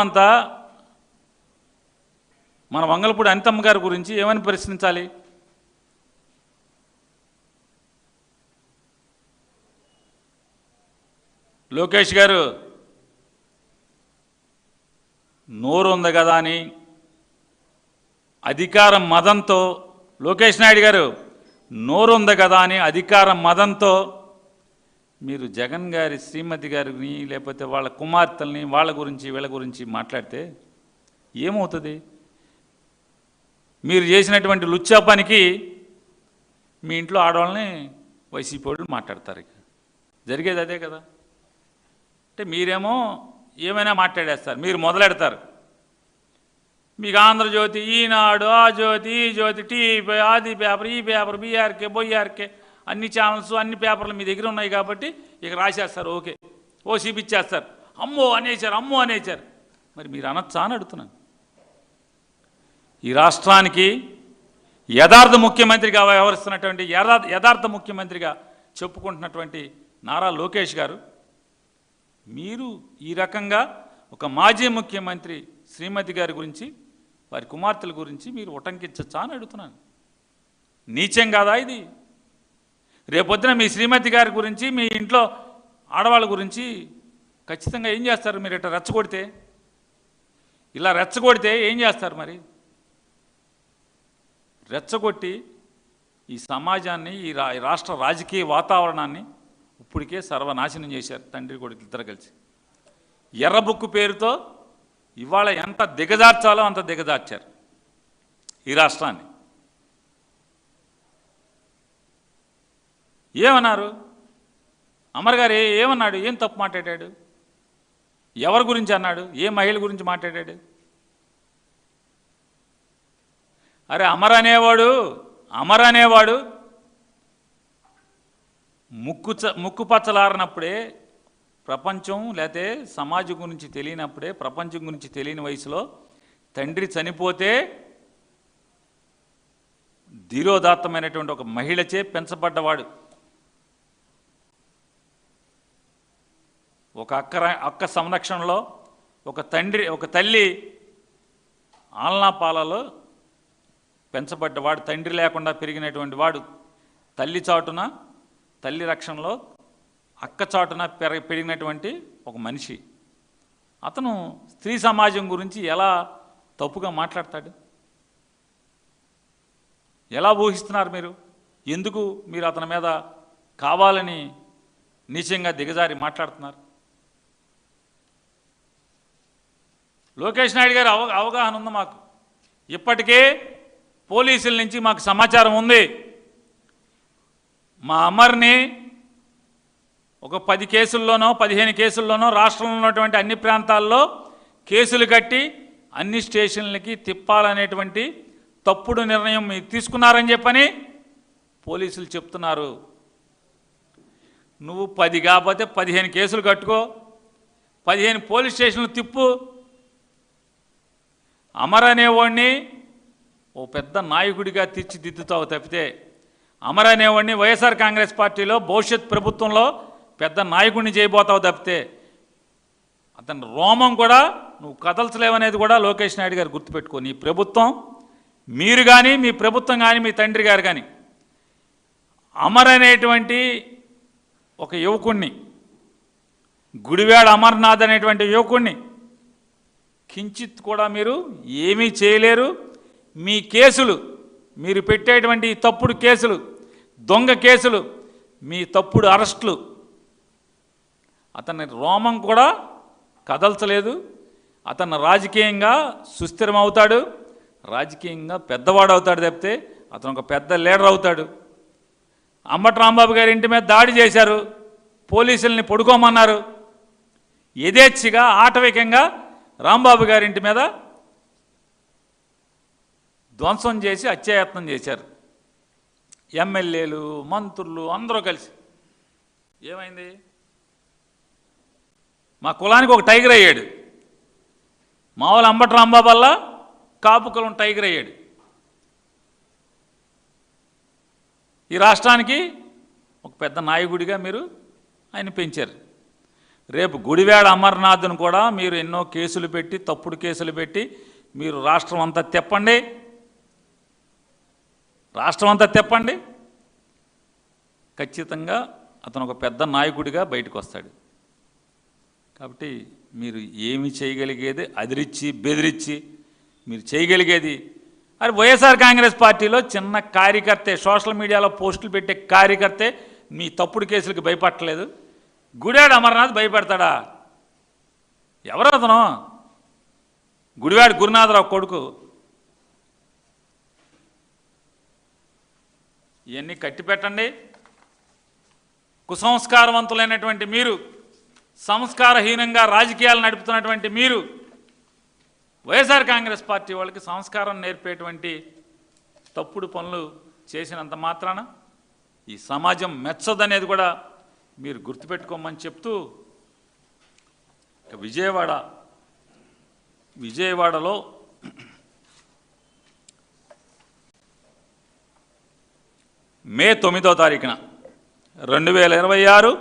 అంతా మన వంగలపూడి అనితమ్మ గారి గురించి ఏమని ప్రశ్నించాలి? లోకేష్ గారు నోరు ఉంది కదా అని అధికారం మదంతో, లోకేష్ నాయుడు గారు నోరు ఉంది కదా అని అధికారం మదంతో మీరు జగన్ గారి శ్రీమతి గారిని లేకపోతే వాళ్ళ కుమార్తెల్ని వాళ్ళ గురించి వీళ్ళ గురించి మాట్లాడితే ఏమవుతుంది? మీరు చేసినటువంటి లుచ్చా పనికి మీ ఇంట్లో ఆడవాళ్ళని వైసీపీ వాళ్ళు మాట్లాడతారు. ఇక జరిగేది అదే కదా. అంటే మీరేమో ఏమైనా మాట్లాడేస్తారు, మీరు మొదలెడతారు. మీకు ఆంధ్రజ్యోతి, ఈనాడు, ఆ జ్యోతి, ఈ జ్యోతి, టీవీ, ఆది పేపర్, ఈ పేపర్, బీఆర్కే, బొయ్యార్కే, అన్ని ఛానల్స్ అన్ని పేపర్లు మీ దగ్గర ఉన్నాయి కాబట్టి ఇక రాసేస్తారు. ఓకే, ఓసీపీ ఇచ్చేస్తారు. అమ్మో అనేసారు. మరి మీరు అనొచ్చా అని అడుగుతున్నాను. ఈ రాష్ట్రానికి యథార్థ ముఖ్యమంత్రిగా వ్యవహరిస్తున్నటువంటి యథార్థ ముఖ్యమంత్రిగా చెప్పుకుంటున్నటువంటి నారా లోకేష్ గారు, మీరు ఈ రకంగా ఒక మాజీ ముఖ్యమంత్రి శ్రీమతి గారి గురించి వారి కుమార్తెల గురించి మీరు ఉటంకించచ్చా అని అడుగుతున్నాను. నీచం కాదా ఇది? రేపొద్దున మీ శ్రీమతి గారి గురించి మీ ఇంట్లో ఆడవాళ్ళ గురించి ఖచ్చితంగా ఏం చేస్తారు? మీరు ఇట్లా రెచ్చగొడితే ఏం చేస్తారు? మరి రెచ్చగొట్టి ఈ సమాజాన్ని, ఈ రాష్ట్ర రాజకీయ వాతావరణాన్ని ఇప్పటికే సర్వనాశనం చేశారు తండ్రి కొడుకు ఇద్దరు కలిసి. ఎర్రబుక్కు పేరుతో ఇవాళ ఎంత దిగజార్చాలో అంత దిగజార్చారు ఈ రాష్ట్రాన్ని. ఏమన్నారు? అమర్ గారు ఏమన్నాడు? ఏం తప్పు మాట్లాడాడు? ఎవరి గురించి అన్నాడు? ఏ మహిళ గురించి మాట్లాడాడు? అరే అమర్ అనేవాడు ముక్కు పచ్చలారినప్పుడే, ప్రపంచం లేతే సమాజం గురించి తెలియనప్పుడే, ప్రపంచం గురించి తెలియని వయసులో తండ్రి చనిపోతే ధీరోదాత్తమైనటువంటి ఒక మహిళచే పెంచబడ్డవాడు. ఒక అక్క సంరక్షణలో ఒక తల్లి ఆలనా పాలలో పెంచబడ్డవాడు. తండ్రి లేకుండా పెరిగినటువంటి వాడు. తల్లి చాటున, తల్లి రక్షణలో అక్క చాటున పెరిగినటువంటి ఒక మనిషి. అతను స్త్రీ సమాజం గురించి ఎలా తప్పుగా మాట్లాడతాడు? ఎలా ఊహిస్తున్నారు మీరు? ఎందుకు మీరు అతని మీద కావాలని నీచంగా దిగజారి మాట్లాడుతున్నారు? లోకేష్ నాయుడు గారు అవగాహన ఉంది మాకు. ఇప్పటికే పోలీసుల నుంచి మాకు సమాచారం ఉంది. మా అమర్ని ఒక 10 కేసుల్లోనో 15 కేసుల్లోనో రాష్ట్రంలో ఉన్నటువంటి అన్ని ప్రాంతాల్లో కేసులు కట్టి అన్ని స్టేషన్లకి తిప్పాలనేటువంటి తప్పుడు నిర్ణయం మీరు తీసుకున్నారని చెప్పని పోలీసులు చెప్తున్నారు. నువ్వు 10 కాకపోతే 15 కేసులు కట్టుకో, 15 పోలీస్ స్టేషన్లు తిప్పు. అమర్ అనేవాడిని ఓ పెద్ద నాయకుడిగా తీర్చిదిద్దుతావు తప్పితే, అమర్ అనేవాడిని వైఎస్ఆర్ కాంగ్రెస్ పార్టీలో భవిష్యత్ ప్రభుత్వంలో పెద్ద నాయకుడిని చేయబోతావు తప్పితే అతని రోమం కూడా నువ్వు కదల్చలేవనేది కూడా లోకేష్ నాయుడు గారు గుర్తుపెట్టుకో. నీ ప్రభుత్వం, మీరు కానీ, మీ ప్రభుత్వం కానీ, మీ తండ్రి గారు కానీ అమర్ అనేటువంటి ఒక యువకుణ్ణి, గుడివాడ అమర్నాథ్ అనేటువంటి యువకుణ్ణి కించిత్ కూడా మీరు ఏమీ చేయలేరు. మీ కేసులు, మీరు పెట్టేటువంటి తప్పుడు కేసులు, దొంగ కేసులు, మీ తప్పుడు అరెస్టులు అతని రోమం కూడా కదల్చలేదు. అతను రాజకీయంగా సుస్థిరమవుతాడు, రాజకీయంగా పెద్దవాడు అవుతాడు తప్పితే అతను ఒక పెద్ద లీడర్ అవుతాడు. అంబటి రాంబాబు గారి ఇంటి మీద దాడి చేశారు, పోలీసుల్ని పడుకోమన్నారు. యథేచ్ఛగా ఆటవికంగా రాంబాబు గారి ఇంటి మీద ధ్వంసం చేసి హత్యాయత్నం చేశారు. ఎమ్మెల్యేలు, మంత్రులు అందరూ కలిసి. ఏమైంది? మా కులానికి ఒక టైగర్ అయ్యాడు. మామూలు అంబటి రాంబాబు కాపు కులం టైగర్ అయ్యాడు. ఈ రాష్ట్రానికి ఒక పెద్ద నాయకుడిగా మీరు ఆయన పెంచారు. రేపు గుడివాడ అమర్నాథ్ను కూడా మీరు ఎన్నో కేసులు పెట్టి, తప్పుడు కేసులు పెట్టి మీరు రాష్ట్రం అంతా తెప్పండి, ఖచ్చితంగా అతను ఒక పెద్ద నాయకుడిగా బయటకు వస్తాడు. కాబట్టి మీరు ఏమి చేయగలిగేది అదిరిచ్చి బెదిరించి మీరు చేయగలిగేది. అది వైఎస్ఆర్ కాంగ్రెస్ పార్టీలో చిన్న కార్యకర్తే, సోషల్ మీడియాలో పోస్టులు పెట్టే కార్యకర్తే మీ తప్పుడు కేసులకు భయపడలేదు. గుడివాడ అమర్నాథ్ భయపడతాడా? ఎవరు అతను? గుడివాడ గురునాథరావు కొడుకు. ఇవన్నీ కట్టిపెట్టండి. కుసంస్కారవంతులైనటువంటి మీరు, సంస్కారహీనంగా రాజకీయాలు నడుపుతున్నటువంటి మీరు, వైఎస్ఆర్ కాంగ్రెస్ పార్టీ వాళ్ళకి సంస్కారం నేర్పేటువంటి తప్పుడు పనులు చేసినంత మాత్రాన ఈ సమాజం మెచ్చదనేది కూడా మీరు గుర్తుపెట్టుకోమని చెప్తూ, విజయవాడలో మే 9వ తారీఖున 2026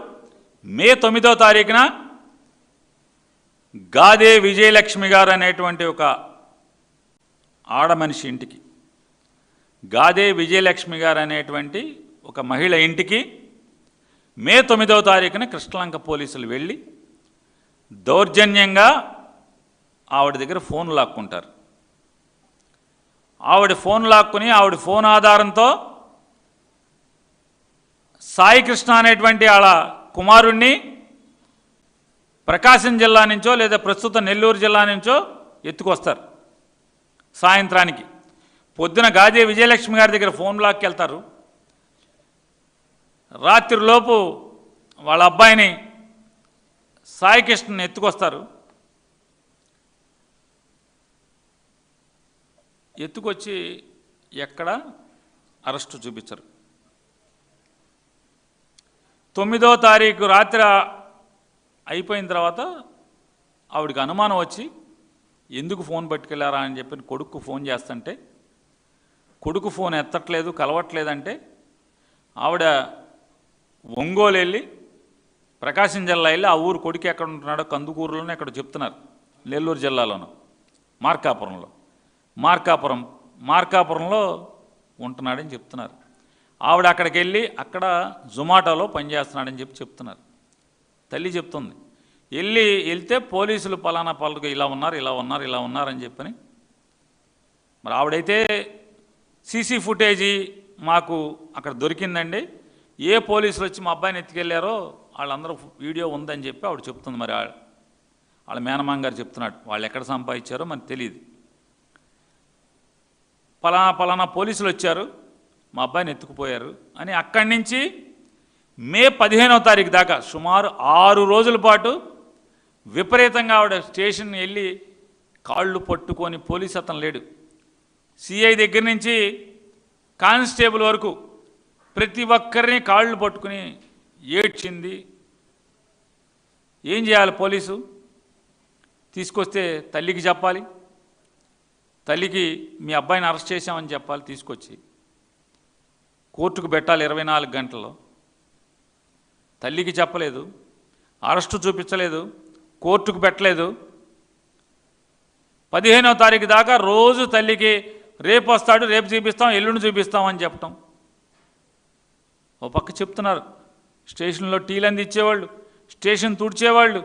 మే 9వ తారీఖున గాదే విజయలక్ష్మి గారు అనేటువంటి ఒక ఆడమనిషి ఇంటికి, గాదే విజయలక్ష్మి గారు అనేటువంటి ఒక మహిళ ఇంటికి మే 9వ తారీఖున కృష్ణలంక పోలీసులు వెళ్ళి దౌర్జన్యంగా ఆవిడ దగ్గర ఫోన్ లాక్కుంటారు. ఆవిడ ఫోన్ లాక్కుని ఆవిడ ఫోన్ ఆధారంతో సాయి కృష్ణ అనేటువంటి వాళ్ళ కుమారుణ్ణి ప్రకాశం జిల్లా నుంచో లేదా ప్రస్తుత నెల్లూరు జిల్లా నుంచో ఎత్తుకొస్తారు. సాయంత్రానికి పొద్దున గాదే విజయలక్ష్మి గారి దగ్గర ఫోన్ లాక్కి వెళ్తారు. రాత్రిలోపు వాళ్ళ అబ్బాయిని సాయి కృష్ణని ఎత్తుకొస్తారు. ఎత్తుకొచ్చి ఎక్కడ అరెస్టు చూపించరు. 9వ తారీఖు రాత్రి అయిపోయిన తర్వాత ఆవిడకి అనుమానం వచ్చి ఎందుకు ఫోన్ పట్టుకెళ్ళారా అని చెప్పి కొడుకు ఫోన్ చేస్తుంటే కొడుకు ఫోన్ ఎత్తట్లేదు, కలవట్లేదంటే ఆవిడ ఒంగోలు వెళ్ళి ప్రకాశం జిల్లా వెళ్ళి ఆ ఊరు కొడుకు ఎక్కడ ఉంటున్నాడో కందుకూరులోనే ఎక్కడ చెప్తున్నారు, నెల్లూరు జిల్లాలోనూ మార్కాపురంలో ఉంటున్నాడని చెప్తున్నారు. ఆవిడ అక్కడికి వెళ్ళి అక్కడ జొమాటోలో పనిచేస్తున్నాడని చెప్తున్నారు. తల్లి చెప్తుంది. వెళ్తే పోలీసులు పలానా పలుకు ఇలా ఉన్నారని చెప్పని. మరి ఆవిడైతే సీసీ ఫుటేజీ మాకు అక్కడ దొరికిందండి, ఏ పోలీసులు వచ్చి మా అబ్బాయిని ఎత్తుకెళ్ళారో వాళ్ళందరూ వీడియో ఉందని చెప్పి ఆవిడ చెప్తుంది. మరి వాళ్ళ మేనమామ గారు చెప్తున్నాడు, వాళ్ళు ఎక్కడ సంపాదించారో మనకు తెలియదు. పలానా పోలీసులు వచ్చారు, మా అబ్బాయిని ఎత్తుకుపోయారు అని. అక్కడి నుంచి మే 15వ తారీఖు దాకా సుమారు 6 రోజుల పాటు విపరీతంగా ఆవిడ స్టేషన్ వెళ్ళి కాళ్ళు పట్టుకొని, పోలీసు అతను లేడు, సిఐ దగ్గర నుంచి కానిస్టేబుల్ వరకు ప్రతి ఒక్కరిని కాళ్ళు పట్టుకుని ఏడ్చింది. ఏం చేయాలి? పోలీసు తీసుకొస్తే తల్లికి చెప్పాలి, తల్లికి మీ అబ్బాయిని అరెస్ట్ చేశామని చెప్పాలి, తీసుకొచ్చి కోర్టుకు పెట్టాలి 24 గంటల్లో. తల్లికి చెప్పలేదు, అరెస్టు చూపించలేదు, కోర్టుకు పెట్టలేదు. 15వ తారీఖు దాకా రోజు తల్లికి రేపు వస్తాడు, రేపు చూపిస్తాం, ఎల్లుండి చూపిస్తామని చెప్పటం. ఓ పక్క చెప్తున్నారు, స్టేషన్లో టీలు అందించేవాళ్ళు, స్టేషన్ తుడిచేవాళ్ళు,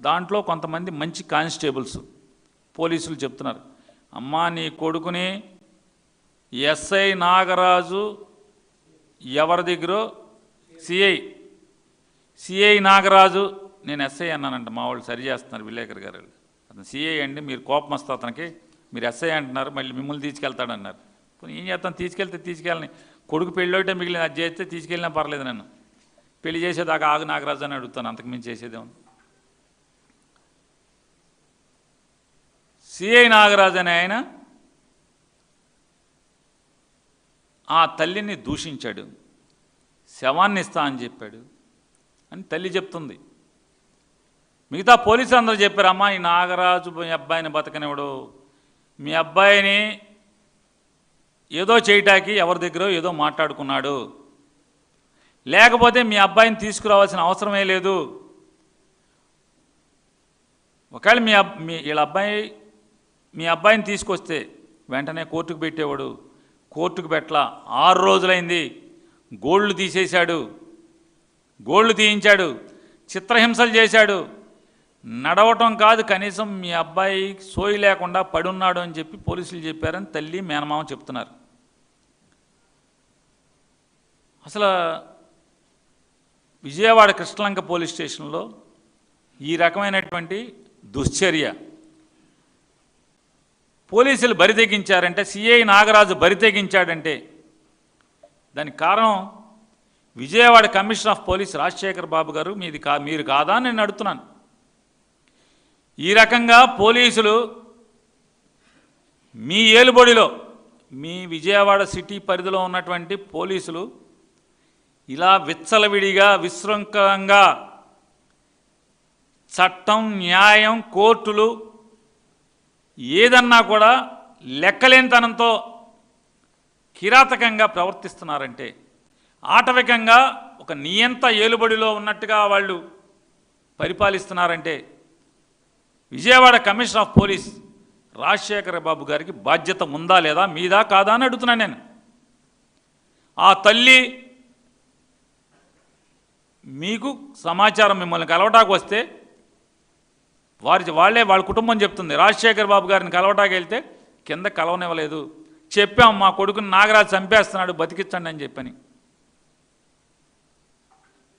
దాంట్లో కొంతమంది మంచి కానిస్టేబుల్స్ పోలీసులు చెప్తున్నారు, అమ్మా నీ కొడుకుని ఎస్ఐ నాగరాజు ఎవరి దగ్గర సిఐ నాగరాజు, నేను ఎస్ఐ అన్నానంట, మా వాళ్ళు సరి చేస్తున్నారు విలేకర్ గారు, అతను సిఐ అండి, మీరు కోపం వస్తే అతనికి మీరు ఎస్ఐ అంటున్నారు, మళ్ళీ మిమ్మల్ని తీసుకెళ్తాడన్నారు. ఏం చేస్తాను, తీసుకెళ్ళని కొడుకు పెళ్ళి ఒకటే మిగిలిన, అది చేస్తే తీసుకెళ్ళినా పర్లేదు, నన్ను పెళ్లి చేసేదాకా ఆగు నాగరాజు అని అడుగుతాను, అంతకు మించి చేసేదేమో. సిఐ నాగరాజు అనే ఆయన ఆ తల్లిని దూషించాడు, శవాన్ని ఇస్తా అని చెప్పాడు అని తల్లి చెప్తుంది. మిగతా పోలీసులు అందరూ చెప్పారు, అమ్మా ఈ నాగరాజు మీ అబ్బాయిని బతకనివ్వడు, మీ అబ్బాయిని ఏదో చేయటానికి ఎవరి దగ్గర ఏదో మాట్లాడుకున్నాడు, లేకపోతే మీ అబ్బాయిని తీసుకురావాల్సిన అవసరమే లేదు. ఒకవేళ మీ అబ్బాయిని తీసుకొస్తే వెంటనే కోర్టుకు పెట్టేవాడు. కోర్టుకు పెట్టలా, 6 రోజులైంది. గోళ్ళు తీసేశాడు, గోళ్ళు తీయించాడు, చిత్రహింసలు చేశాడు. నడవటం కాదు, కనీసం మీ అబ్బాయి సోయి లేకుండా పడున్నాడు అని చెప్పి పోలీసులు చెప్పారని తల్లి మేనమామ చెప్తున్నారు. అసలు విజయవాడ కృష్ణలంక పోలీస్ స్టేషన్లో ఈ రకమైనటువంటి దుశ్చర్య పోలీసులు బరితెగించారంటే, సిఐ నాగరాజు బరితెగించాడంటే దానికి కారణం Vijayawada commissioner of police Rajasekhar Babu garu మీరు కాదా అని నేను అడుగుతున్నాను. ఈ రకంగా పోలీసులు మీ ఏలుబడిలో, మీ విజయవాడ సిటీ పరిధిలో ఉన్నటువంటి పోలీసులు ఇలా విచ్చలవిడిగా విశృంఖలంగా చట్టం, న్యాయం, కోర్టులు ఏదన్నా కూడా లెక్కలేనితనంతో కిరాతకంగా ప్రవర్తిస్తున్నారంటే, ఆటవికంగా ఒక నియంత ఏలుబడిలో ఉన్నట్టుగా వాళ్ళు పరిపాలిస్తున్నారంటే Vijayawada commissioner of police Rajasekhara Babu గారికి బాధ్యత ఉందా లేదా, మీదా కాదా అని అడుగుతున్నాను నేను. ఆ తల్లి మీకు సమాచారం మిమ్మల్ని కలవటానికి వస్తే వాళ్ళ కుటుంబం చెప్తుంది, రాజశేఖర్ బాబు గారిని కలవటానికి వెళ్తే కింద కలవనివ్వలేదు, చెప్పాం మా కొడుకుని నాగరాజు చంపేస్తున్నాడు బతికించండి అని చెప్పని.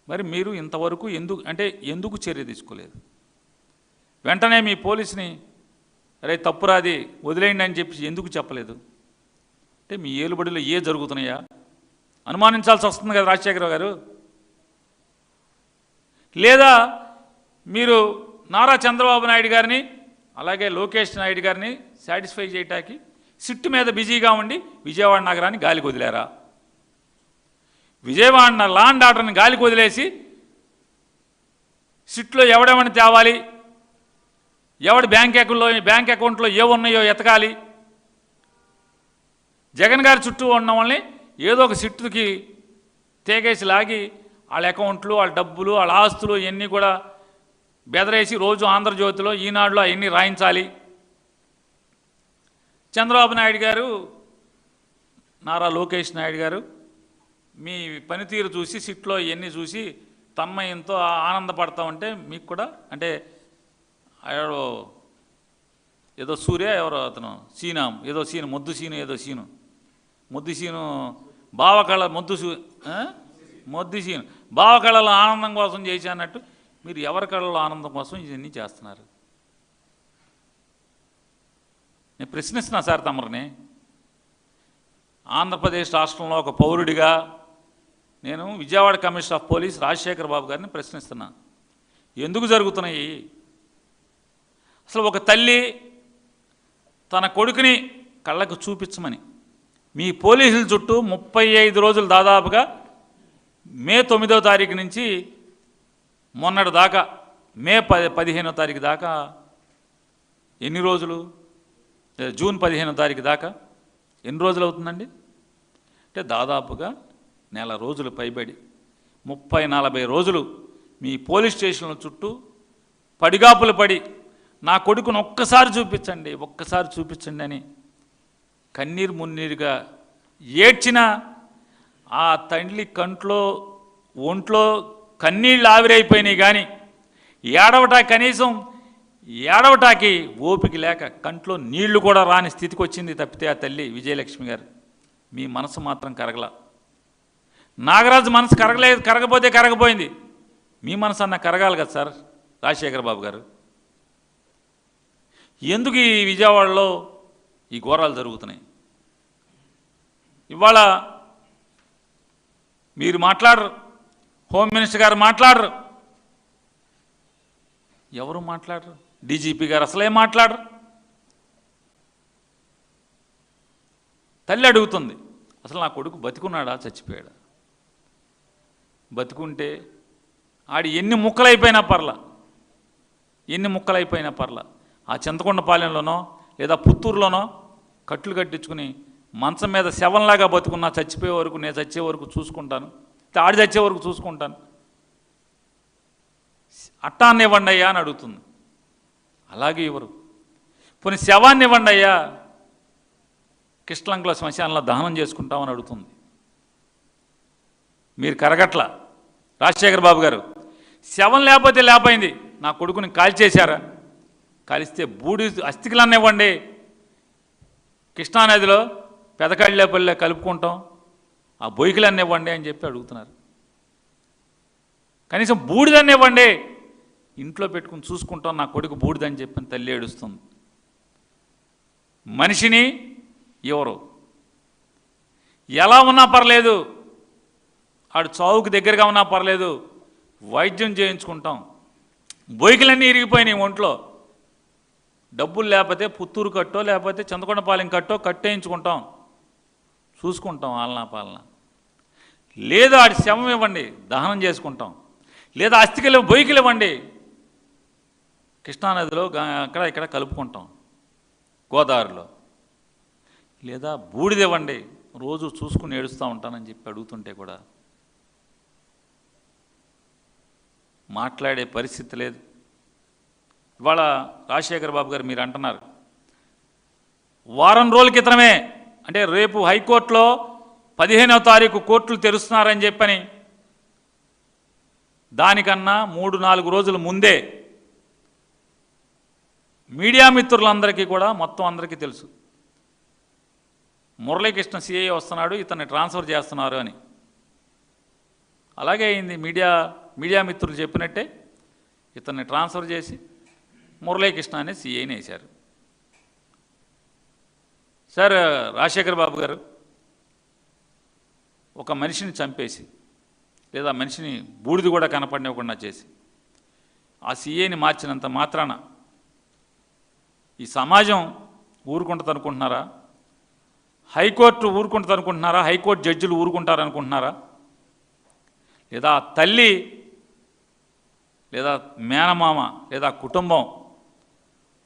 మరి మీరు ఇంతవరకు ఎందుకు చర్య తీసుకోలేదు? వెంటనే మీ పోలీసుని అరే తప్పురాది వదిలేయండి అని చెప్పి ఎందుకు చెప్పలేదు? అంటే మీ ఏలుబడిలో జరుగుతున్నాయా అనుమానించాల్సి వస్తుంది కదా రాజశేఖర గారు. లేదా మీరు నారా చంద్రబాబు నాయుడు గారిని అలాగే లోకేష్ నాయుడు గారిని సాటిస్ఫై చేయటానికి సిట్టు మీద బిజీగా ఉండి విజయవాడ నగరాన్ని గాలికి వదిలేరా? విజయవాడ లా అండ్ ఆర్డర్ని గాలికి వదిలేసి సిట్లో ఎవడెవడిని తేవాలి, ఎవడి బ్యాంక్ అకౌంట్లో ఏమున్నాయో ఎతకాలి, జగన్ గారి చుట్టూ ఉన్న వాళ్ళని ఏదో ఒక సిట్టుకి తేగేసి లాగి వాళ్ళ అకౌంట్లు, వాళ్ళ డబ్బులు, వాళ్ళ ఆస్తులు ఇవన్నీ కూడా బెదరేసి రోజు ఆంధ్రజ్యోతిలో, ఈనాడులో అవన్నీ రాయించాలి. చంద్రబాబు నాయుడు గారు, నారా లోకేష్ నాయుడు గారు మీ పనితీరు చూసి సిట్లో ఇవన్నీ చూసి తన్మయంతో ఆనందపడతా ఉంటే మీకు కూడా అంటే ఏదో సూర్య ఎవరో అతను సీనా ఏదో సీను మొద్దు సీను బావకళ మొద్దు సీను బావకళల ఆనందం కోసం చేసి అన్నట్టు మీరు ఎవరి కళలో ఆనందం కోసం ఇవన్నీ చేస్తున్నారు? నేను ప్రశ్నిస్తున్నా సార్ తమరిని. ఆంధ్రప్రదేశ్ రాష్ట్రంలో ఒక పౌరుడిగా నేను Vijayawada commissioner of police Rajasekhar Babu గారిని ప్రశ్నిస్తున్నా, ఎందుకు జరుగుతున్నాయి? అసలు ఒక తల్లి తన కొడుకుని కళ్ళకు చూపించమని మీ పోలీసుల చుట్టూ 35 రోజులు దాదాపుగా మే 9వ తారీఖు నుంచి మొన్నటి దాకా మే 15వ తారీఖు దాకా ఎన్ని రోజులు, జూన్ 15వ తారీఖు దాకా ఎన్ని రోజులు అవుతుందండి? అంటే దాదాపుగా నెల రోజులు పైబడి 30-40 రోజులు మీ పోలీస్ స్టేషన్ల చుట్టూ పడిగాపులు పడి నా కొడుకును ఒక్కసారి చూపించండి అని కన్నీరు మున్నీరుగా ఏడ్చిన ఆ తల్లి కంట్లో ఒంట్లో కన్నీళ్ళు ఆవిరైపోయినాయి. కానీ ఏడవటాకి ఓపిక లేక కంట్లో నీళ్లు కూడా రాని స్థితికి వచ్చింది తప్పితే ఆ తల్లి విజయలక్ష్మి గారు. మీ మనసు మాత్రం కరగల. నాగరాజు మనసు కరగపోతే కరగపోయింది, మీ మనసు అన్న కరగాలి కదా సార్ రాజశేఖర్ బాబు గారు. ఎందుకు ఈ విజయవాడలో ఈ ఘోరాలు జరుగుతున్నాయి? ఇవాళ మీరు మాట్లాడరు, హోమ్ మినిస్టర్ గారు మాట్లాడరు, ఎవరు మాట్లాడరు, డీజీపీ గారు అసలే మాట్లాడరు. తల్లి అడుగుతుంది, అసలు నా కొడుకు బతికున్నాడా చచ్చిపోయాడా? బతికుంటే ఆడి ఎన్ని ముక్కలైపోయినా పర్లా ఆ చింతకొండపాలెంలోనో లేదా పుత్తూరులోనో కట్లు కట్టించుకుని మంచం మీద శవంలాగా బతుకున్నా చచ్చిపోయే వరకు, నేను చచ్చే వరకు చూసుకుంటాను, ఆడి చచ్చే వరకు చూసుకుంటాను, అట్టాన్ని ఇవ్వండి అయ్యా అని అడుగుతుంది. అలాగే ఇవ్వరు. పోనీ శవాన్ని ఇవ్వండి అయ్యా, కిష్లంకుల శ్మశానంలో దహనం చేసుకుంటామని అడుగుతుంది. మీరు కరగట్ల రాజశేఖర్ బాబు గారు. శవం లేకపోతే లేకపోయింది, నా కొడుకుని కాల్చేశారా? కాలిస్తే బూడి అస్థికలన్నీ ఇవ్వండి, కృష్ణానదిలో పెదకళ్ళపల్లె కలుపుకుంటాం, ఆ బొయ్యికలన్నీ ఇవ్వండి అని చెప్పి అడుగుతున్నారు. కనీసం బూడిదన్నీ ఇవ్వండి, ఇంట్లో పెట్టుకుని చూసుకుంటాం, నా కొడుకు బూడిదని చెప్పని తల్లి ఏడుస్తుంది. మనిషిని ఎవరు ఎలా ఉన్నా పర్లేదు, ఆడు చావుకు దగ్గరగా ఉన్నా పర్లేదు, వైద్యం చేయించుకుంటాం. బొయ్యికలన్నీ ఇరిగిపోయినాయి ఒంట్లో, డబ్బులు లేకపోతే పుత్తూరు కట్టో లేకపోతే చింతకొండపాలెం కట్టో కట్టేయించుకుంటాం, చూసుకుంటాం ఆలనా పాలన. లేదా ఆడి శవం ఇవ్వండి, దహనం చేసుకుంటాం. లేదా అస్థికలు బొయ్యికలు ఇవ్వండి, కృష్ణానదిలో అక్కడ ఇక్కడ కలుపుకుంటాం, గోదావరిలో. లేదా బూడిద ఇవ్వండి, రోజు చూసుకుని ఏడుస్తూ ఉంటానని చెప్పి అడుగుతుంటే కూడా మాట్లాడే పరిస్థితి లేదు. ఇవాళ రాజశేఖర్ బాబు గారు మీరు అంటున్నారు, వారం రోజుల క్రితమే అంటే రేపు హైకోర్టులో 15వ తారీఖు కోర్టులు తెరుస్తున్నారని చెప్పని, దానికన్నా 3-4 రోజుల ముందే మీడియా మిత్రులందరికీ కూడా మొత్తం అందరికీ తెలుసు, మురళీకృష్ణ సిఐ వస్తున్నాడు, ఇతన్ని ట్రాన్స్ఫర్ చేస్తున్నారు అని. అలాగే అయింది. మీడియా మిత్రులు చెప్పినట్టే ఇతన్ని ట్రాన్స్ఫర్ చేసి మురళీకృష్ణ అనే సిఐని వేశారు. సార్ రాజశేఖర్ బాబు గారు, ఒక మనిషిని చంపేసి లేదా మనిషిని బూడిది కూడా కనపడనివ్వకుండా చేసి ఆ సిఐని మార్చినంత మాత్రాన ఈ సమాజం ఊరుకుంటుంది అనుకుంటున్నారా? హైకోర్టు ఊరుకుంటుంది అనుకుంటున్నారా? హైకోర్టు జడ్జిలు ఊరుకుంటారనుకుంటున్నారా? లేదా తల్లి లేదా మేనమామ లేదా కుటుంబం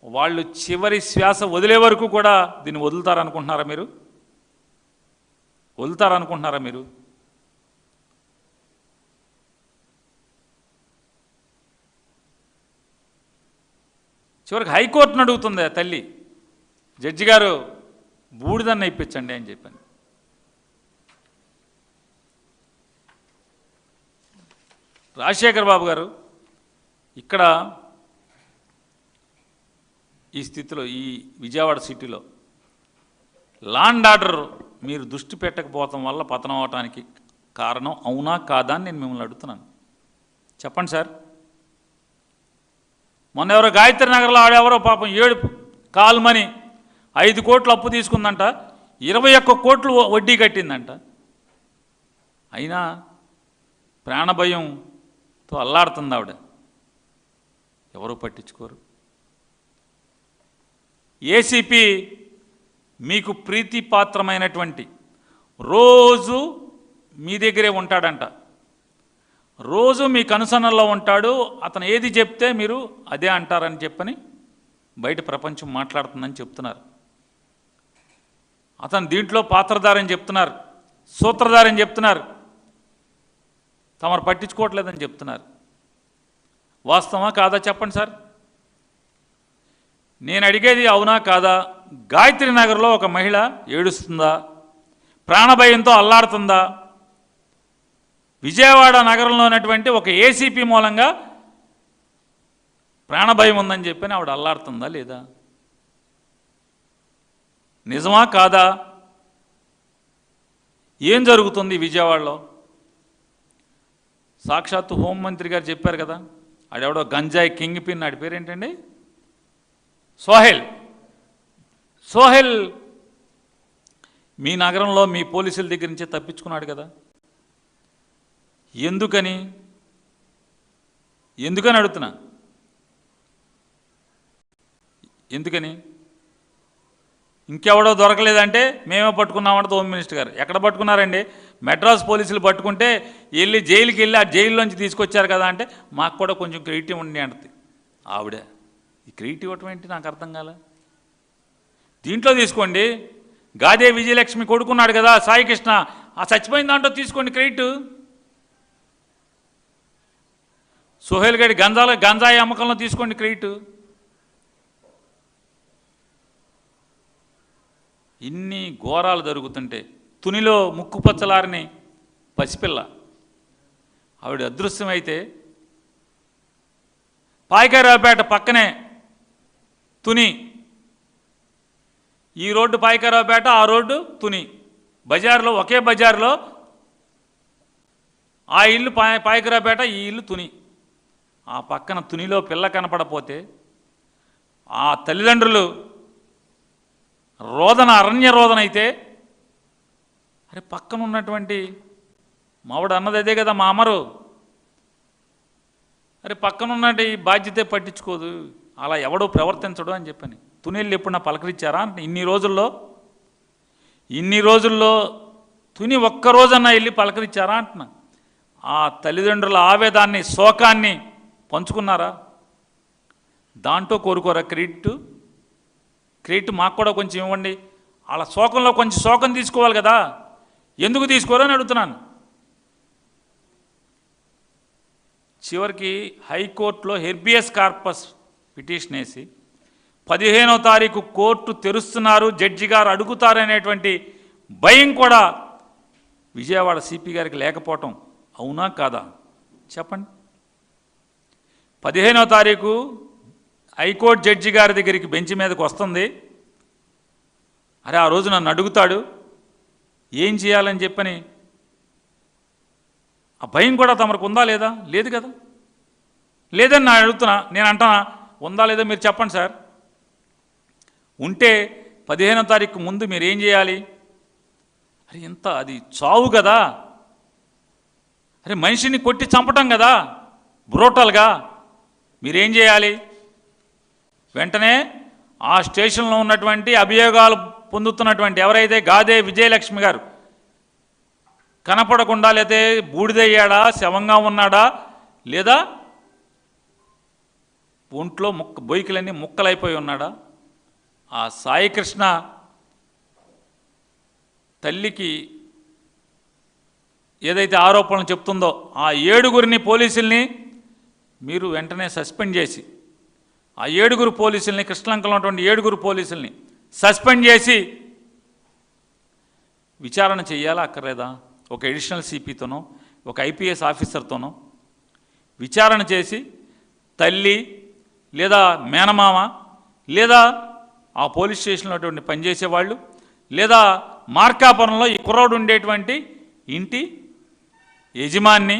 వాళ్ళు చివరి శ్వాస వదిలే వరకు కూడా దీన్ని వదులుతారనుకుంటున్నారా మీరు? వదులుతారనుకుంటున్నారా మీరు? చివరికి హైకోర్టును అడుగుతుంది ఆ తల్లి, జడ్జి గారు బూడిదన్న ఇప్పించండి అని చెప్పాను. రాజశేఖర్ బాబు గారు ఇక్కడ ఈ స్థితిలో, ఈ విజయవాడ సిటీలో లా అండ్ ఆర్డర్ మీరు దృష్టి పెట్టకపోవటం వల్ల పతనం అవటానికి కారణం అవునా కాదా అని నేను మిమ్మల్ని అడుగుతున్నాను. చెప్పండి సార్. మొన్న ఎవరో గాయత్రి నగర్లో ఆడెవరో పాపం ఏడుపు కాల్మని 5 కోట్లు అప్పు తీసుకుందంట, 21 కోట్లు వడ్డీ కట్టిందంట. అయినా ప్రాణభయంతో అల్లాడుతుంది ఆవిడ, ఎవరూ పట్టించుకోరు. ఏసీపీ మీకు ప్రీతిపాత్రమైనటువంటి రోజు మీ దగ్గరే ఉంటాడంట, రోజు మీ కనుసన్నల్లో ఉంటాడు, అతను ఏది చెప్తే మీరు అదే అంటారని చెప్పని బయట ప్రపంచం మాట్లాడుతుందని చెప్తున్నారు. అతను దీంట్లో పాత్రధారని చెప్తున్నారు, సూత్రధారని చెప్తున్నారు, తమరు పట్టించుకోవట్లేదని చెప్తున్నారు. వాస్తవమా కాదా చెప్పండి సార్. నేను అడిగేది అవునా కాదా? గాయత్రి నగర్లో ఒక మహిళ ఏడుస్తుందా? ప్రాణభయంతో అల్లాడుతుందా? విజయవాడ నగరంలో ఉన్నటువంటి ఒక ఏసీపీ మూలంగా ప్రాణభయం ఉందని చెప్పని ఆవిడ అల్లాడుతుందా లేదా? నిజమా కాదా? ఏం జరుగుతుంది విజయవాడలో? సాక్షాత్తు హోంమంత్రి గారు చెప్పారు కదా, ఆడెవడో గంజాయి కింగ్ పిన్, ఆడి పేరేంటండి, సోహెల్ మీ నగరంలో మీ పోలీసుల దగ్గర నుంచే తప్పించుకున్నాడు కదా. ఎందుకని అడుగుతున్నా. ఎందుకని ఇంకెవడో దొరకలేదంటే మేమే పట్టుకున్నామంటే హోమ్ మినిస్టర్ గారు. ఎక్కడ పట్టుకున్నారండి? మెడ్రాస్ పోలీసులు పట్టుకుంటే వెళ్ళి జైలుకి వెళ్ళి ఆ జైల్లోంచి తీసుకొచ్చారు కదా అంటే మాకు కూడా కొంచెం క్రెడిట్ ఇవ్వండి అంటది ఆవిడ. ఈ క్రెడిట్ ఇవ్వటం ఏంటి నాకు అర్థం కాలే. దీంట్లో తీసుకోండి, గాదే విజయలక్ష్మి కొడుకున్నాడు కదా సాయికృష్ణ, ఆ చచ్చిపోయిన దాంట్లో తీసుకోండి క్రెడిట్. సోహెల్ గడి గంజాయి అమ్మకంలో తీసుకోండి క్రెడిట్. ఇన్ని ఘోరాలు జరుగుతుంటే తునిలో ముక్కు పచ్చలారిని పసిపిల్ల ఆవిడ అదృశ్యమైతే, పాయకారావుపేట పక్కనే తుని, ఈ రోడ్డు పాయకారావుపేట, ఆ రోడ్డు తుని, బజార్లో ఒకే బజార్లో ఆ ఇల్లు పాయకారావుపేట, ఈ ఇల్లు తుని. ఆ పక్కన తునిలో పిల్ల కనపడపోతే ఆ తల్లిదండ్రులు రోదన అరణ్య రోదన అయితే, అరే పక్కన ఉన్నటువంటి మావిడ అన్నది అదే కదా మా అమరు, అరే పక్కన ఉన్నటువంటి బాధ్యతే పట్టించుకోదు, అలా ఎవడో ప్రవర్తించడు అని చెప్పని తునిళ్ళు ఎప్పుడన్నా పలకరించారా? ఇన్ని రోజుల్లో తుని ఒక్కరోజన్నా వెళ్ళి పలకరించారా అంటున్నా. ఆ తల్లిదండ్రుల ఆవేదాన్ని శోకాన్ని పంచుకున్నారా? దాంట్లో కోరుకోరా క్రెడిట్ మాకు కూడా కొంచెం ఇవ్వండి. వాళ్ళ శోకంలో కొంచెం శోకం తీసుకోవాలి కదా, ఎందుకు తీసుకోరని అడుగుతున్నాను. చివరికి హైకోర్టులో హెర్బియస్ కార్పస్ పిటిషన్ వేసి 15వ తారీఖు కోర్టు తెరుస్తున్నారు, జడ్జి గారు అడుగుతారనేటువంటి భయం కూడా విజయవాడ సిపి గారికి లేకపోవటం అవునా కాదా చెప్పండి. 15వ తారీఖు హైకోర్టు జడ్జి గారి దగ్గరికి బెంచ్ మీదకి వస్తుంది. అరే ఆ రోజు నన్ను అడుగుతాడు ఏం చేయాలని చెప్పని ఆ భయం కూడా తమకు ఉందా లేదా? లేదు కదా. లేదని నేను అంటానా? ఉందా లేదా మీరు చెప్పండి సార్. ఉంటే 15వ తారీఖు ముందు మీరు ఏం చేయాలి? అరే ఎంత అది చావు కదా, అరే మనిషిని కొట్టి చంపటం కదా బ్రోటల్గా. మీరేం చేయాలి? వెంటనే ఆ స్టేషన్లో ఉన్నటువంటి అభియోగాలు పొందుతున్నటువంటి ఎవరైతే గాదే విజయలక్ష్మి గారు కనపడకుండా, లేతే బూడిదయ్యాడా, శవంగా ఉన్నాడా, లేదా ఒంట్లో బొయ్యికలన్నీ ముక్కలైపోయి ఉన్నాడా, ఆ సాయికృష్ణ తల్లికి ఏదైతే ఆరోపణలు చెప్తుందో ఆ 7 పోలీసుల్ని మీరు వెంటనే సస్పెండ్ చేసి, ఆ 7 పోలీసుల్ని, కృష్ణలంకలో ఉన్నటువంటి 7 పోలీసుల్ని సస్పెండ్ చేసి విచారణ చేయాలా అక్కర్లేదా? ఒక అడిషనల్ సిపితోనో ఒక ఐపీఎస్ ఆఫీసర్తోనో విచారణ చేసి తల్లి లేదా మేనమామ లేదా ఆ పోలీస్ స్టేషన్లో అటువంటి పనిచేసేవాళ్ళు లేదా మార్కాపురంలో ఈ కుర్రోడు ఉండేటువంటి ఇంటి యజమాని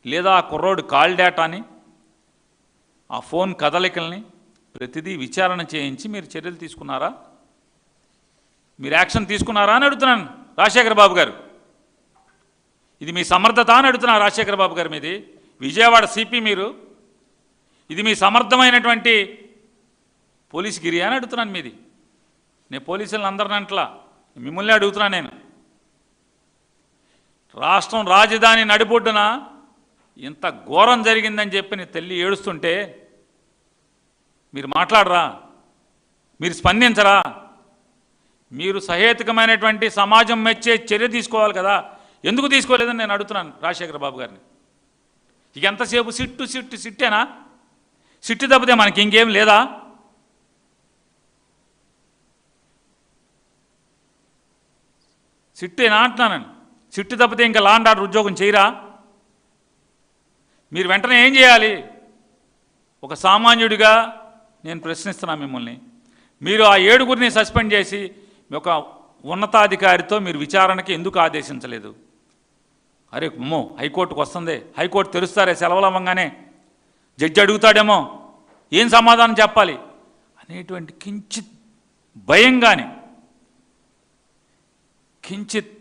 లేదా ఆ కుర్రోడు కాల్ డేటాని, ఆ ఫోన్ కదలికల్ని ప్రతిదీ విచారణ చేయించి మీరు చర్యలు తీసుకున్నారా? మీరు యాక్షన్ తీసుకున్నారా అని అడుగుతున్నాను రాజశేఖర బాబు గారు. ఇది మీ సమర్థత అని అడుగుతున్నా రాజశేఖర బాబు గారు. మీది విజయవాడ సిపి, మీరు ఇది మీ సమర్థమైనటువంటి పోలీస్ గిరి అని అడుగుతున్నాను మీది. నేను పోలీసులను అందరిని అంటలా, మిమ్మల్ని అడుగుతున్నా నేను. రాష్ట్రం రాజధాని నడిబొడ్డున ఇంత ఘోరం జరిగిందని చెప్పి నీ తల్లి ఏడుస్తుంటే మీరు మాట్లాడరా? మీరు స్పందించరా? మీరు సహేతుకమైనటువంటి సమాజం మెచ్చే చర్య తీసుకోవాలి కదా, ఎందుకు తీసుకోలేదని నేను అడుగుతున్నాను రాజశేఖర బాబు గారిని. ఇక ఎంతసేపు సిట్టేనా? సిట్టు తప్పితే మనకి ఇంకేం లేదా? సిట్టేనా అంటున్నాను. సిట్టు తప్పితే ఇంకా లా అండ్ ఆర్డర్ ఉద్యోగం చేయరా? మీరు వెంటనే ఏం చేయాలి? ఒక సామాన్యుడిగా నేను ప్రశ్నిస్తున్నా మిమ్మల్ని. మీరు ఆ 7 సస్పెండ్ చేసి ఒక ఉన్నతాధికారితో మీరు విచారణకి ఎందుకు ఆదేశించలేదు? అరే అమ్మో హైకోర్టుకు వస్తుంది, హైకోర్టు తెరుస్తారే సెలవులు అవ్వగానే, జడ్జి అడుగుతాడేమో ఏం సమాధానం చెప్పాలి అనేటువంటి కించిత్ భయం కానీ, కించిత్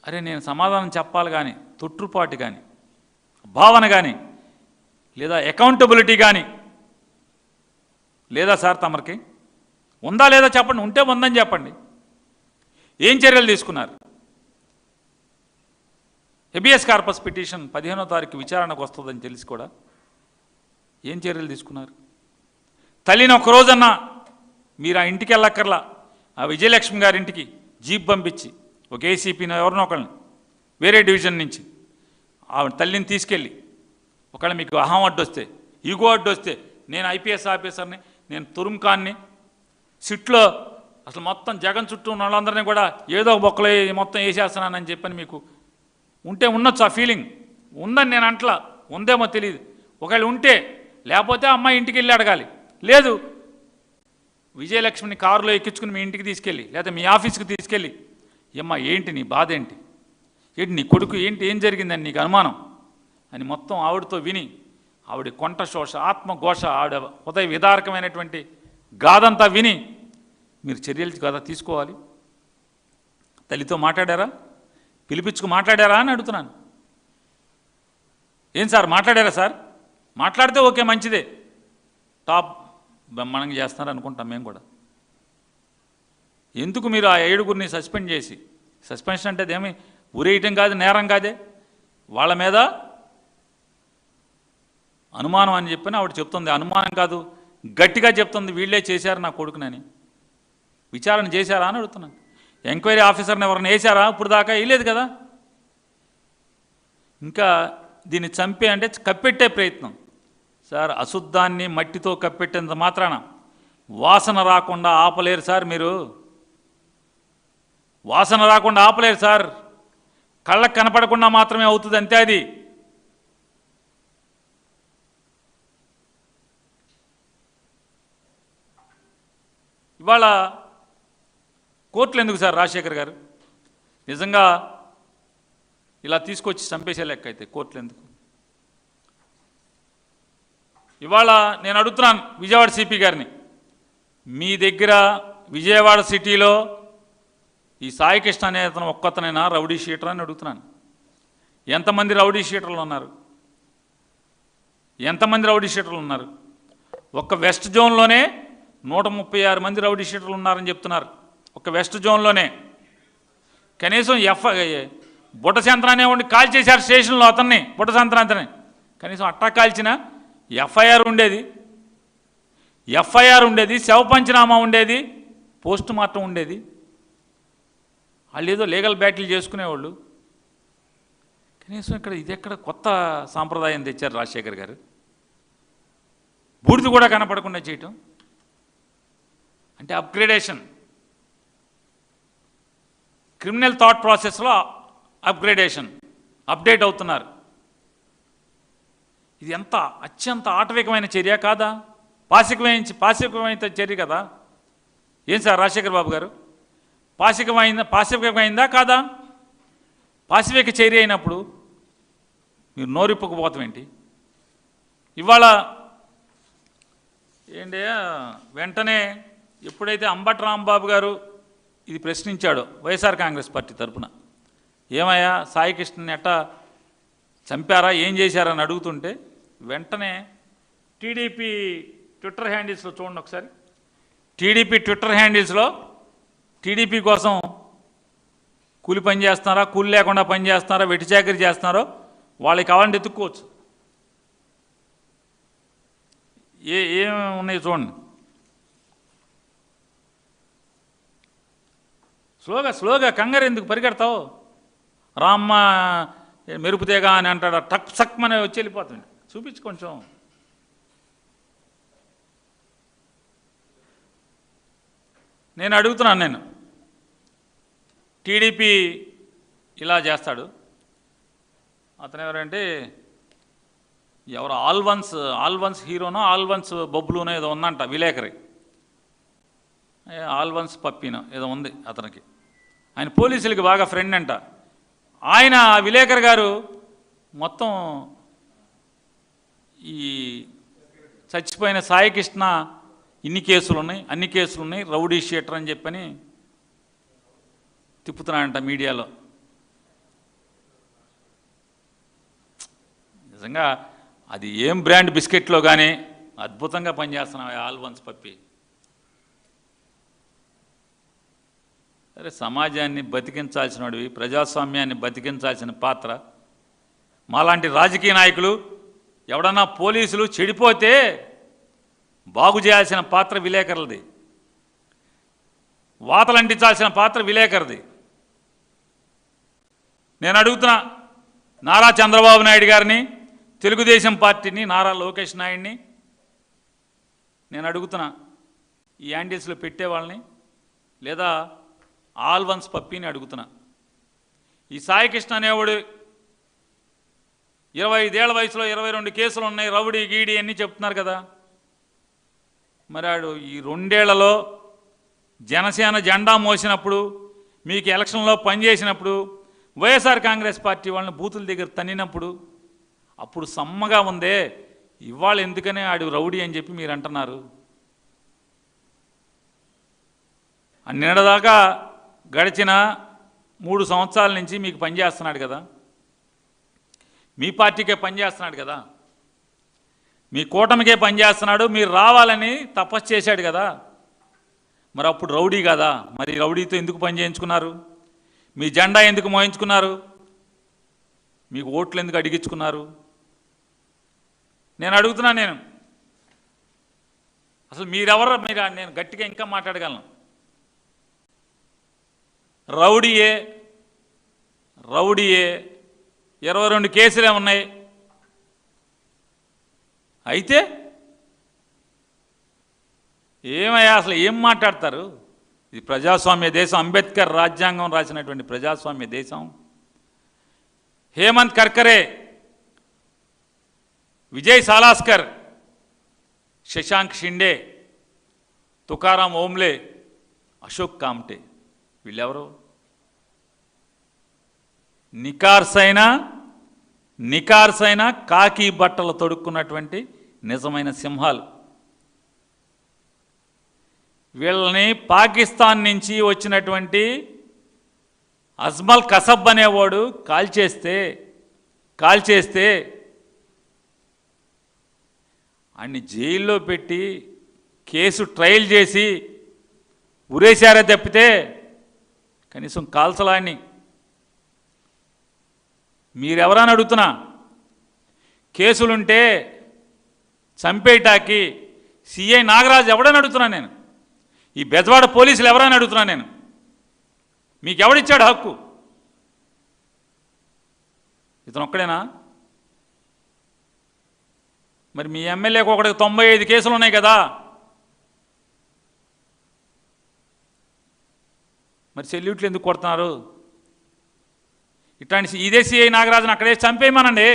అరే నేను సమాధానం చెప్పాలి కానీ తొట్టుపాటు కానీ భావన కానీ లేదా అకౌంటబిలిటీ కానీ లేదా సార్ తమరికి ఉందా లేదా చెప్పండి, ఉంటే ఉందని చెప్పండి. ఏం చర్యలు తీసుకున్నారు? హెబియస్ కార్పస్ పిటిషన్ 15వ తారీఖు విచారణకు వస్తుందని తెలిసి కూడా ఏం చర్యలు తీసుకున్నారు? తల్లిని ఒక్కరోజన్నా మీరు ఆ ఇంటికి వెళ్ళక్కర్లా, ఆ విజయలక్ష్మి గారి ఇంటికి జీప్ పంపించి ఒక ఏసీపీని ఎవరినో ఒకళ్ళని వేరే డివిజన్ నుంచి ఆవిడ తల్లిని తీసుకెళ్ళి, ఒకవేళ మీకు అహం అడ్డొస్తే, ఈగో అడ్డొస్తే, నేను ఐపీఎస్ ఆఫీసర్ని, నేను తురుంఖాన్ని, సిట్లో అసలు మొత్తం జగన్ చుట్టూ ఉన్న వాళ్ళందరినీ కూడా ఏదో ఒక బొక్కలో మొత్తం వేసేస్తున్నానని చెప్పని మీకు ఉంటే ఉండొచ్చు. ఆ ఫీలింగ్ ఉందని నేను అంటలా, ఉందేమో తెలియదు. ఒకవేళ ఉంటే, లేకపోతే అమ్మాయి ఇంటికి వెళ్ళి అడగాలి. లేదు, విజయలక్ష్మిని కారులో ఎక్కించుకుని మీ ఇంటికి తీసుకెళ్ళి, లేదా మీ ఆఫీస్కి తీసుకెళ్ళి, ఏమ్మా ఏంటి నీ బాధ ఏంటి, ఏంటి నీ కొడుకు ఏంటి, ఏం జరిగిందని నీకు అనుమానం అని మొత్తం ఆవిడతో విని, ఆవిడ కొంటశోష, ఆత్మఘోష, ఆవిడ హృదయ విదారకమైనటువంటి గాథంతా విని మీరు చర్యలు కదా తీసుకోవాలి. తల్లితో మాట్లాడారా? పిలిపించుకు మాట్లాడారా అని అడుగుతున్నాను. ఏం సార్ మాట్లాడారా సార్? మాట్లాడితే ఓకే, మంచిదే, టాప్ బ్రహ్మాండంగా చేస్తున్నారు అనుకుంటాం మేము కూడా. ఎందుకు మీరు ఆ 7గురిని సస్పెండ్ చేసి, సస్పెన్షన్ అంటే అదేమి ఉరేయటం కాదు, నేరం కాదే, వాళ్ళ మీద అనుమానం అని చెప్పని ఆవిడ చెప్తుంది. అనుమానం కాదు, గట్టిగా చెప్తుంది, వీళ్ళే చేశారు నా కొడుకునని. విచారణ చేశారా అని అడుగుతున్నాను. ఎంక్వైరీ ఆఫీసర్ని ఎవరిని వేశారా? ఇప్పుడు దాకా వేయలేదు కదా. ఇంకా దీన్ని చంపే అంటే కప్పెట్టే ప్రయత్నం సార్. అశుద్ధాన్ని మట్టితో కప్పెట్టేంత మాత్రాన వాసన రాకుండా ఆపలేరు సార్. మీరు వాసన రాకుండా ఆపలేరు సార్. కళ్ళకు కనపడకుండా మాత్రమే అవుతుంది, అంతే. అది ఇవాళ కోర్టులు ఎందుకు సార్ రాజశేఖర్ గారు? నిజంగా ఇలా తీసుకొచ్చి చంపేసే లెక్క అయితే కోర్టులు ఎందుకు? ఇవాళ నేను అడుగుతున్నాను విజయవాడ సిపి గారిని, మీ దగ్గర విజయవాడ సిటీలో ఈ సాయికృష్ణ అనే అతను ఒక్కతనైనా రౌడీ షీటర్ అని అడుగుతున్నాను. ఎంతమంది రౌడీ షీటర్లు ఉన్నారు? ఎంతమంది రౌడీ షీటర్లు ఉన్నారు? ఒక్క వెస్ట్ జోన్లోనే 136 మంది రౌడీ షీటర్లు ఉన్నారని చెప్తున్నారు. ఒక వెస్ట్ జోన్లోనే కనీసం బుట్టసంత్రాన్ని ఉండి కాల్ చేశారు స్టేషన్లో అతన్ని, బుట్టసంత్రాంతని. కనీసం అట్టా కాల్చిన ఎఫ్ఐఆర్ ఉండేది, శవ పంచనామా ఉండేది, పోస్ట్ మార్టం ఉండేది. వాళ్ళు ఏదో లీగల్ బ్యాటిల్ చేసుకునేవాళ్ళు. కనీసం ఇక్కడ ఇదెక్కడ కొత్త సాంప్రదాయం తెచ్చారు రాజశేఖర్ గారు? బూడిద కూడా కనపడకుండా చేయటం అంటే అప్గ్రేడేషన్. క్రిమినల్ థాట్ ప్రాసెస్లో అప్గ్రేడేషన్, అప్డేట్ అవుతున్నారు. ఇది ఎంత అత్యంత ఆటవికమైన చర్య కాదా? పాశవికమైన చర్య కదా? ఏం సార్ రాజశేఖర్ బాబు గారు, పాశవికమైందా కాదా? పాశవిక చర్య అయినప్పుడు మీరు నోరిప్పుకుపోతాం ఏంటి? ఇవాళ ఏంటి వెంటనే ఎప్పుడైతే అంబటి రాంబాబు గారు ఇది ప్రశ్నించాడో వైఎస్ఆర్ కాంగ్రెస్ పార్టీ తరఫున, ఏమయ్యా సాయికృష్ణని ఎట్టా చంపారా, ఏం చేశారని అడుగుతుంటే, వెంటనే టీడీపీ ట్విట్టర్ హ్యాండిల్స్లో చూడండి ఒకసారి. టీడీపీ ట్విట్టర్ హ్యాండిల్స్లో టీడీపీ కోసం కూలి పని చేస్తున్నారా, కూలి లేకుండా పని చేస్తున్నారా, వెట్టి చాకరీ చేస్తున్నారో వాళ్ళకి కావాలంటే ఎత్తుక్కోవచ్చు. ఏమి ఉన్నాయి చూడండి. స్లోగా కంగారు ఎందుకు పరిగెడతావు? రామ్మ మెరుపుతేగా అని అంటాడు, టక్ సక్మని వచ్చి వెళ్ళిపోతుంది. చూపించు కొంచెం. నేను అడుగుతున్నాను, టీడీపీ ఇలా చేస్తాడు, అతను ఎవరంటే ఎవరు ఆల్వన్స్ హీరోనో ఆల్వన్స్ బొబ్బులునో ఏదో ఉందంట, విలేకరి ఆల్వన్స్ పప్పినో ఏదో ఉంది అతనికి. ఆయన పోలీసులకి బాగా ఫ్రెండ్ అంట. ఆయన విలేకరి గారు మొత్తం ఈ చచ్చిపోయిన సాయికృష్ణ అన్ని కేసులున్నాయి రౌడీ షీటర్ అని చెప్పని తిప్పుతున్నాడంట మీడియాలో. నిజంగా అది ఏం బ్రాండ్ బిస్కెట్లో కానీ అద్భుతంగా పనిచేస్తున్నావు ఆల్వన్స్ పప్పి. అరే సమాజాన్ని బతికించాల్సిన వాడివి, ప్రజాస్వామ్యాన్ని బతికించాల్సిన పాత్ర మాలాంటి రాజకీయ నాయకులు, ఎవడన్నా పోలీసులు చెడిపోతే బాగు చేయాల్సిన పాత్ర విలేకరులది, వాతలంటించాల్సిన పాత్ర విలేకరుది. నేను అడుగుతున్నా నారా చంద్రబాబు నాయుడు గారిని, తెలుగుదేశం పార్టీని, నారా లోకేష్ నాయుడిని నేను అడుగుతున్నా, ఈ యాండిల్స్లో పెట్టేవాళ్ళని లేదా ఆల్వన్స్ పప్పిని అడుగుతున్నా. ఈ సాయికృష్ణ అనేవాడు 25 ఏళ్ల వయసులో 22 కేసులు ఉన్నాయి, రౌడీ గీడి అన్నీ చెప్తున్నారు కదా. మరి ఆడు ఈ 2 ఏళ్లలో జనసేన జెండా మోసినప్పుడు, మీకు ఎలక్షన్లో పనిచేసినప్పుడు, వైఎస్ఆర్ కాంగ్రెస్ పార్టీ వాళ్ళని బూతుల దగ్గర తన్నినప్పుడు అప్పుడు సమ్మగా ఉందే, ఇవాళ ఎందుకనే ఆడు రౌడీ అని చెప్పి మీరు అంటున్నారు. నిన్నదాకా గడిచిన 3 సంవత్సరాల నుంచి మీకు పనిచేస్తున్నాడు కదా, మీ పార్టీకే పనిచేస్తున్నాడు కదా, మీ కూటమికే పనిచేస్తున్నాడు, మీరు రావాలని తపస్సు చేశాడు కదా. మరి అప్పుడు రౌడీ కదా, మరి రౌడీతో ఎందుకు పని చేయించుకున్నారు? మీ జెండా ఎందుకు మోయించుకున్నారు? మీకు ఓట్లు ఎందుకు అడిగించుకున్నారు? నేను అడుగుతున్నా. నేను అసలు మీరెవరు? నేను గట్టిగా ఇంకా మాట్లాడగలను. రౌడీయే 22 కేసులే ఉన్నాయి. అయితే ఏమయ్యా అసలు ఏం మాట్లాడతారు? ఇది ప్రజాస్వామ్య దేశం, అంబేద్కర్ రాజ్యాంగం రాసినటువంటి ప్రజాస్వామ్య దేశం. హేమంత్ కర్కరే, విజయ్ సాలాస్కర్, శశాంక్ షిండే, తుకారాం ఓంబ్లే, అశోక్ కామ్టే, వీళ్ళెవరు? నికార్సైన కాకి బట్టలు తొడుక్కున్నటువంటి నిజమైన సింహాలు. వీళ్ళని పాకిస్తాన్ నుంచి వచ్చినటువంటి అజ్మల్ కసబ్ అనేవాడు కాల్చేస్తే అన్ని జైల్లో పెట్టి కేసు ట్రయల్ చేసి ఉరేశారే తప్పితే కనీసం కాల్చలాన్ని. మీరెవరని అడుగుతున్నా. కేసులుంటే చంపేటాకి సిఐ నాగరాజు ఎవడని అడుగుతున్నా నేను. ఈ బెజవాడ పోలీసులు ఎవరని అడుగుతున్నా నేను. మీకు ఎవడిచ్చాడు హక్కు? ఇతను ఒక్కడేనా? మరి మీ ఎమ్మెల్యేకి ఒకటికి 95 కేసులు ఉన్నాయి కదా. మరి సెల్యూట్లు ఎందుకు కొడుతున్నారు? ఇట్లాంటి ఇదే సిఐ నాగరాజును అక్కడే చంపేయమనండి.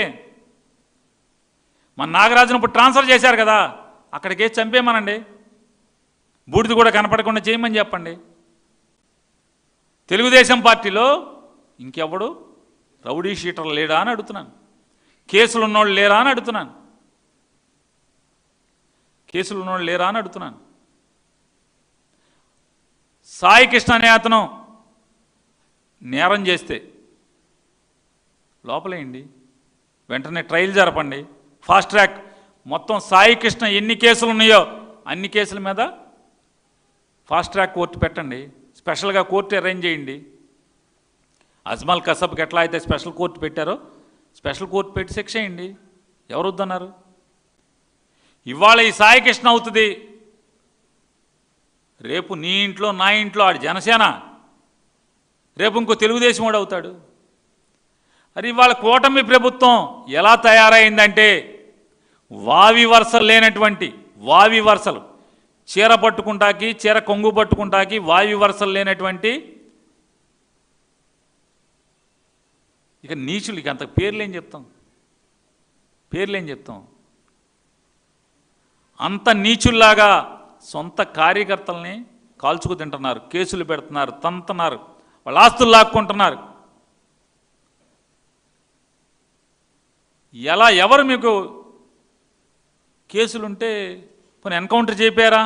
మన నాగరాజును ఇప్పుడు ట్రాన్స్ఫర్ చేశారు కదా, అక్కడికే చంపేయమనండి. బూడిద కూడా కనపడకుండా చేయమని చెప్పండి. తెలుగుదేశం పార్టీలో ఇంకెవడు రౌడీ షీటర్లు లేడా అని అడుగుతున్నాను. కేసులు ఉన్నోళ్ళు లేరా అని అడుగుతున్నాను. సాయికృష్ణ అనే అతను నేరం చేస్తే లోపలేయండి, వెంటనే ట్రయల్ జరపండి, ఫాస్ట్ ట్రాక్. మొత్తం సాయికృష్ణ ఎన్ని కేసులు ఉన్నాయో అన్ని కేసుల మీద ఫాస్ట్ ట్రాక్ కోర్టు పెట్టండి, స్పెషల్గా కోర్టు అరేంజ్ చేయండి. అజ్మల్ కసబ్కి ఎట్లా అయితే స్పెషల్ కోర్టు పెట్టారో స్పెషల్ కోర్టు పెట్టి శిక్ష చేయండి. ఎవరు వద్దన్నారు? ఇవాళ ఈ సాయికృష్ణ అవుతుంది, రేపు నీ ఇంట్లో నా ఇంట్లో ఆడు జనసేన, రేపు ఇంకో తెలుగుదేశం వాడు అవుతాడు. అది ఇవాళ కూటమి ప్రభుత్వం ఎలా తయారైందంటే వావి వరుసలు చీర పట్టుకుంటాకి, చీర కొంగు పట్టుకుంటాకి వావి వరుసలు లేనటువంటి ఇక నీచులు. ఇక అంత పేర్లేం చెప్తాం? అంత నీచుల్లాగా సొంత కార్యకర్తల్ని కాల్చుకు తింటున్నారు, కేసులు పెడుతున్నారు, తంతున్నారు, వాళ్ళ ఆస్తులు లాక్కుంటున్నారు. ఎవరు మీకు కేసులుంటే పోనీ ఎన్కౌంటర్ చేపారా?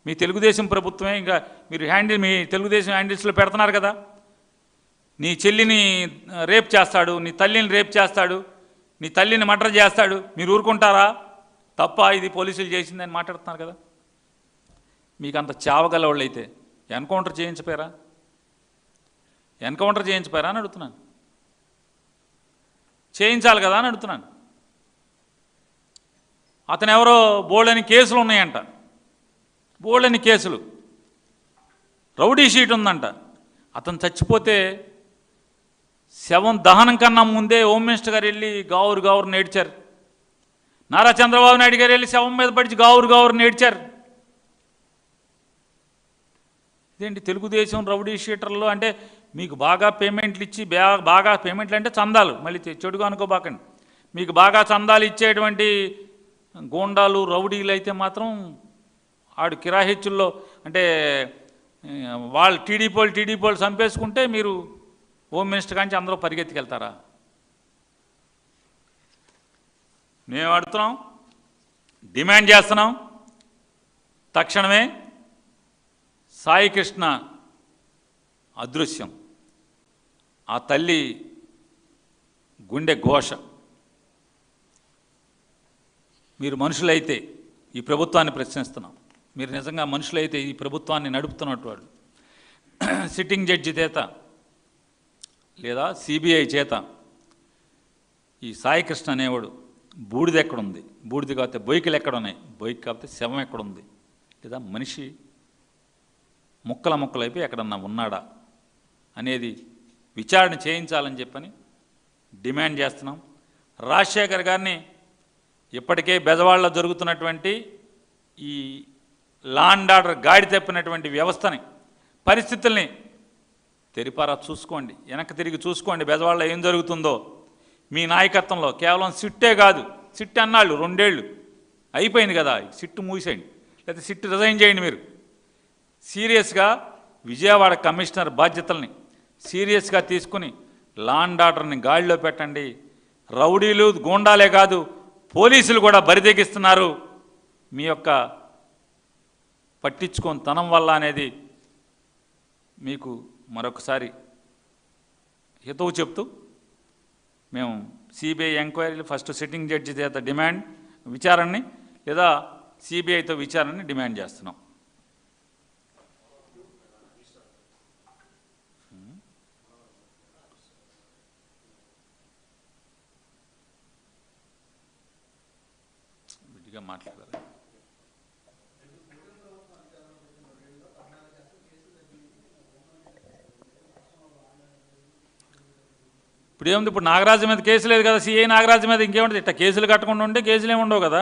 మీ తెలుగుదేశం ప్రభుత్వమే. ఇంకా మీరు మీ తెలుగుదేశం హ్యాండిల్స్లో పెడుతున్నారు కదా. నీ చెల్లిని రేప్ చేస్తాడు, నీ తల్లిని రేప్ చేస్తాడు, నీ తల్లిని మర్డర్ చేస్తాడు, మీరు ఊరుకుంటారా? తప్ప ఇది పోలీసులు చేసిందని మాట్లాడుతున్నారు కదా. మీకు అంత చావగల వాళ్ళు అయితే ఎన్కౌంటర్ చేయించపోయారా? ఎన్కౌంటర్ చేయించిపోయారా అని అడుగుతున్నాను. చేయించాలి కదా అని అడుగుతున్నాను. అతను ఎవరో బోల్డని కేసులు ఉన్నాయంట, బోల్డని కేసులు, రౌడీ షీట్ ఉందంట. అతను చచ్చిపోతే శవం దహనం కన్నా ముందే హోమ్ మినిస్టర్ గారు వెళ్ళి గావురు నేడ్చారు. నారా చంద్రబాబు నాయుడు గారు వెళ్ళి శవం మీద పడిచి గావురు నేడ్చారు. ఇదేంటి తెలుగుదేశం రౌడీ షీటర్లు అంటే మీకు బాగా పేమెంట్లు ఇచ్చి బాగా పేమెంట్లు అంటే చందాలు, మళ్ళీ చెడుగా అనుకోబాకండి. మీకు బాగా చందాలు ఇచ్చేటువంటి గోండాలు రౌడీలు అయితే మాత్రం ఆడు కిరాహిచ్చుల్లో అంటే వాళ్ళు టీడీపీ చంపేసుకుంటే మీరు హోమ్ మినిస్టర్ కాంచి అందరూ పరిగెత్తుకెళ్తారా? మేము అడుగుతున్నాం, డిమాండ్ చేస్తున్నాం, తక్షణమే సాయి కృష్ణ అదృశ్యం, ఆ తల్లి గుండె ఘోష. మీరు మనుషులైతే ఈ ప్రభుత్వాన్ని ప్రశ్నిస్తున్నాం, మీరు నిజంగా మనుషులైతే ఈ ప్రభుత్వాన్ని నడుపుతున్నట్టు వాళ్ళు సిట్టింగ్ జడ్జి చేత లేదా సిబిఐ చేత ఈ సాయి కృష్ణ అనేవాడు బూడిద ఎక్కడుంది, బూడిద కాకపోతే బొయ్యికలు ఎక్కడున్నాయి, బొయ్యికి కాకపోతే శవం ఎక్కడుంది, లేదా మనిషి ముక్కలైపోయి ఎక్కడన్నా ఉన్నాడా అనేది విచారణ చేయించాలని చెప్పని డిమాండ్ చేస్తున్నాం. రాజశేఖర్ గారిని ఇప్పటికే బెజవాడలో జరుగుతున్నటువంటి ఈ లా అండ్ ఆర్డర్ గాడి తప్పినటువంటి వ్యవస్థని పరిస్థితుల్ని తెరిపారా చూసుకోండి, వెనక్కి తిరిగి చూసుకోండి. బెజవాడలో ఏం జరుగుతుందో మీ నాయకత్వంలో కేవలం సిట్టే కాదు, సిట్ అన్నాళ్ళు 2 ఏళ్ళు అయిపోయింది కదా, సిట్టు మూసేయండి, లేకపోతే సిట్టు రిజైన్ చేయండి. మీరు సీరియస్గా విజయవాడ కమిషనర్ బాధ్యతల్ని సీరియస్గా తీసుకుని లా అండ్ ఆర్డర్ని గాడిలో పెట్టండి. రౌడీలు గూండాలే కాదు, పోలీసులు కూడా బరిదెగిస్తున్నారు మీ యొక్క పట్టించుకొని తనం వల్ల అనేది మీకు మరొకసారి హితవు చెప్తూ మేము సిబిఐ ఎంక్వైరీలు ఫస్ట్ సిట్టింగ్ జడ్జి చేత డిమాండ్ విచారణని లేదా సిబిఐతో విచారణని డిమాండ్ చేస్తున్నాం. విడిగా మాట్లాడాలి. ఇప్పుడు ఏముంది, ఇప్పుడు నాగరాజు మీద కేసు లేదు కదా, సిఐ నాగరాజు మీద ఇంకేముంటుంది, ఇట్లా కేసులు కట్టకుండా ఉంటే కేసులు ఏమి ఉండవు కదా.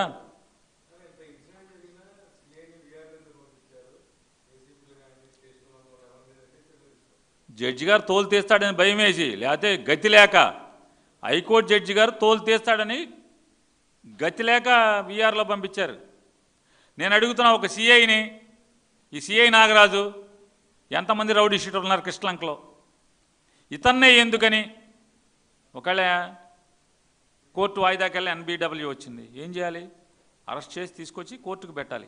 జడ్జి గారు తోలు తీస్తాడని భయం వేసి, లేకపోతే గతి లేక హైకోర్టు జడ్జి గారు తోలు తీస్తాడని గతి లేక విఆర్లో పంపించారు. నేను అడుగుతున్నా ఒక సిఐని, ఈ సిఐ నాగరాజు ఎంతమంది రౌడీ షీటర్లు ఉన్నారు కృష్ణలంకలో, ఇతన్నే ఎందుకని ఒకవేళ కోర్టు వాయిదాకెళ్ళి ఎన్బిడబ్ల్యూ వచ్చింది, ఏం చేయాలి? అరెస్ట్ చేసి తీసుకొచ్చి కోర్టుకు పెట్టాలి,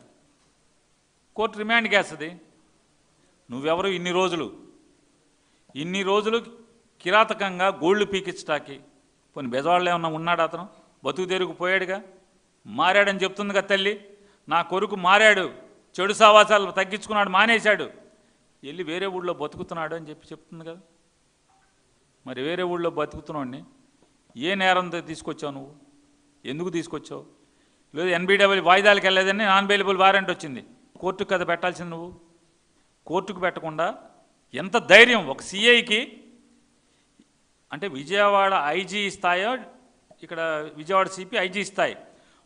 కోర్టు రిమాండ్కి వేస్తుంది. నువ్వెవరు ఇన్ని రోజులు కిరాతకంగా గోళ్లు పీకించటానికి? పోనీ బెజవాడలో ఏమన్నా ఉన్నాడు అతను? బతుకు తెరుగు పోయాడుగా, మారాడని చెప్తుంది కదా తల్లి. నా కొడుకు మారాడు, చెడు సావాసాలు తగ్గించుకున్నాడు, మానేశాడు, వెళ్ళి వేరే ఊళ్ళో బతుకుతున్నాడు అని చెప్తుంది కదా. మరి వేరే ఊళ్ళో బతుకుతున్నాడిని ఏ నేరంతో తీసుకొచ్చావు నువ్వు? ఎందుకు తీసుకొచ్చావు? లేదు ఎన్బిడబ్ల్యూ వాయిదాలకు వెళ్ళలేదని నాన్ బెయిలబుల్ వారెంట్ వచ్చింది, కోర్టుకు కదా పెట్టాల్సింది నువ్వు. కోర్టుకు పెట్టకుండా ఎంత ధైర్యం ఒక సిఐకి? అంటే విజయవాడ ఐజీ స్థాయో, ఇక్కడ విజయవాడ సిపి ఐజీ స్థాయి,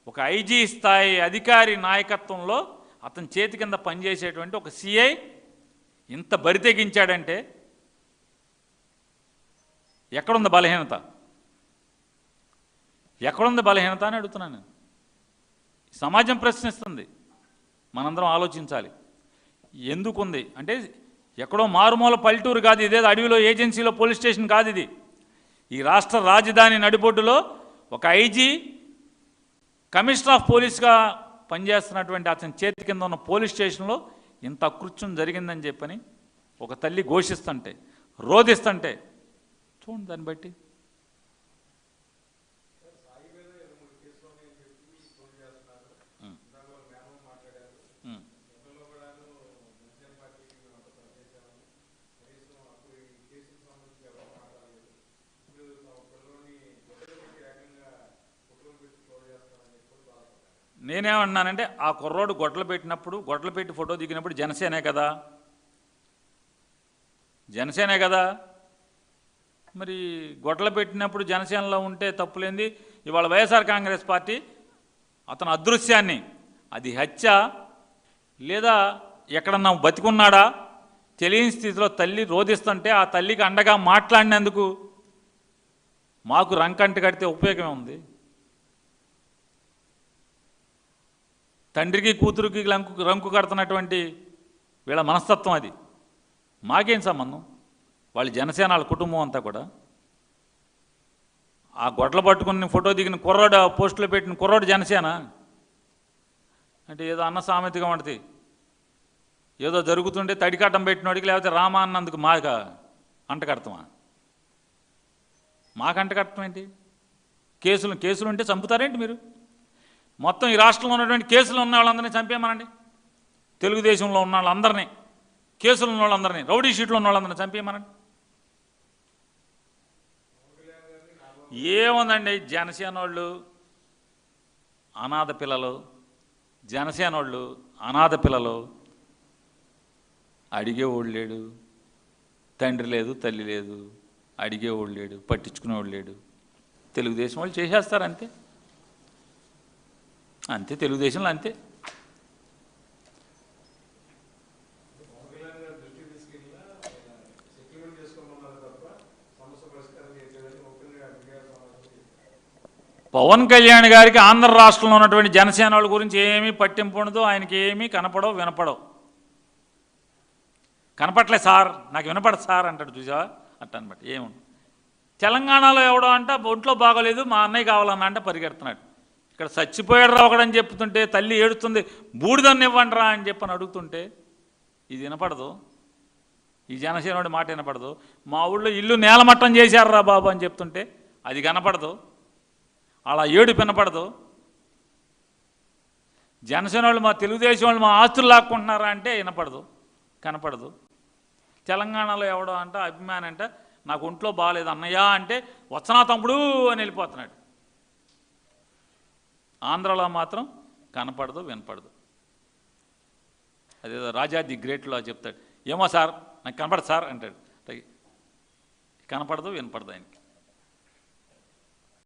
ఒక ఐజీ స్థాయి అధికారి నాయకత్వంలో అతని చేతి కింద పనిచేసేటువంటి ఒక సిఐ ఇంత బరితెగించాడంటే ఎక్కడుంది బలహీనత? ఎక్కడుంది బలహీనత అని అడుగుతున్నాను. సమాజం ప్రశ్నిస్తుంది, మనందరం ఆలోచించాలి. ఎందుకుంది అంటే ఎక్కడో మారుమూల పల్లెటూరు కాదు, ఇదేదో అడవిలో ఏజెన్సీలో పోలీస్ స్టేషన్ కాదు ఇది. ఈ రాష్ట్ర రాజధాని నడిబొడ్డులో ఒక ఐజీ కమిషనర్ ఆఫ్ పోలీస్గా పనిచేస్తున్నటువంటి అతని చేతి కింద ఉన్న పోలీస్ స్టేషన్లో ఇంత అకృత్యం జరిగిందని చెప్పని ఒక తల్లి ఘోషిస్తుంటే, రోధిస్తుంటే చూడండి దాన్ని బట్టి. నేనేమన్నానంటే ఆ కుర్రోడు గొడ్డలు పెట్టి ఫోటో దిగినప్పుడు జనసేనే కదా మరి గొడ్డలు పెట్టినప్పుడు జనసేనలో ఉంటే తప్పులేంది? ఇవాళ వైఎస్ఆర్ కాంగ్రెస్ పార్టీ అతను అదృశ్యాన్ని, అది హత్య లేదా ఎక్కడన్నా బతికున్నాడా తెలియని స్థితిలో తల్లి రోధిస్తుంటే ఆ తల్లికి అండగా మాట్లాడినందుకు మాకు రంకంటి కడితే ఉపయోగమే ఉంది? తండ్రికి కూతురికి రంకు కడుతున్నటువంటి వీళ్ళ మనస్తత్వం అది. మాకేం సంబంధం? వాళ్ళు జనసేన వాళ్ళ కుటుంబం అంతా కూడా. ఆ గొడ్డలు పట్టుకుని ఫోటో దిగిన కుర్రాడు, పోస్టులో పెట్టిన కుర్రాడు జనసేన అంటే ఏదో అన్న సామెతగా ఉంటుంది. ఏదో జరుగుతుంటే తడికట్టం పెట్టినోడికి లేకపోతే రామా అన్నందుకు మాకు అంటకడతామా? మాకు అంటకట్టం ఏంటి? కేసులు ఉంటే చంపుతారేంటి మీరు? మొత్తం ఈ రాష్ట్రంలో ఉన్నటువంటి కేసులు ఉన్న వాళ్ళందరినీ చంపేయమనండి. తెలుగుదేశంలో ఉన్న వాళ్ళందరినీ, కేసులు ఉన్న వాళ్ళందరినీ, రౌడీ షీట్లు ఉన్న వాళ్ళందరినీ చంపేయమనండి. ఏముందండి, జనసేన వాళ్ళు అనాథ పిల్లలు, అడిగేవాడు లేడు, తండ్రి లేదు, తల్లి లేదు, అడిగేవాడు లేడు, పట్టించుకునేవాడు లేడు. తెలుగుదేశం వాళ్ళు చేసేస్తారు అంతే. తెలుగుదేశంలో అంతే. పవన్ కళ్యాణ్ గారికి ఆంధ్ర రాష్ట్రంలో ఉన్నటువంటి జనసేన వాళ్ళ గురించి ఏమీ పట్టింపు ఉండదు. ఆయనకి ఏమీ వినపడవు. కనపట్లేదు సార్, నాకు వినపడదు సార్ అంటాడు. చూసావా అట్ట అనమాట. ఏముంది, తెలంగాణలో ఎవడో అంట ఒంట్లో బాగోలేదు, మా అన్నయ్య కావాలన్నా అంటే పరిగెడుతున్నాడు. ఇక్కడ చచ్చిపోయాడు రా ఒకడని చెప్తుంటే తల్లి ఏడుస్తుంది, బూడిదన్ని ఇవ్వండి రా అని చెప్పని అడుగుతుంటే ఇది వినపడదు. ఈ జనసేనుడి మాట వినపడదు. మా ఊళ్ళో ఇల్లు నేలమట్టం చేశారు రా బాబు అని చెప్తుంటే అది కనపడదు. అలా ఏడు వినపడదు. జనసేన వాళ్ళు, మా తెలుగుదేశం వాళ్ళు మా ఆస్తులు లాక్కుంటున్నారా అంటే కనపడదు. తెలంగాణలో ఎవడో అంట అభిమాని అంట నాకు ఒంట్లో బాగాలేదు అన్నయ్య అంటే వచ్చనా తమ్ముడు అని వెళ్ళిపోతున్నాడు. ఆంధ్రలో మాత్రం కనపడదు, వినపడదు. అదేదో రాజా ది గ్రేట్లో చెప్తాడు, ఏమో సార్ నాకు కనపడదు సార్ అంటాడు. కనపడదు, వినపడదు ఆయనకి.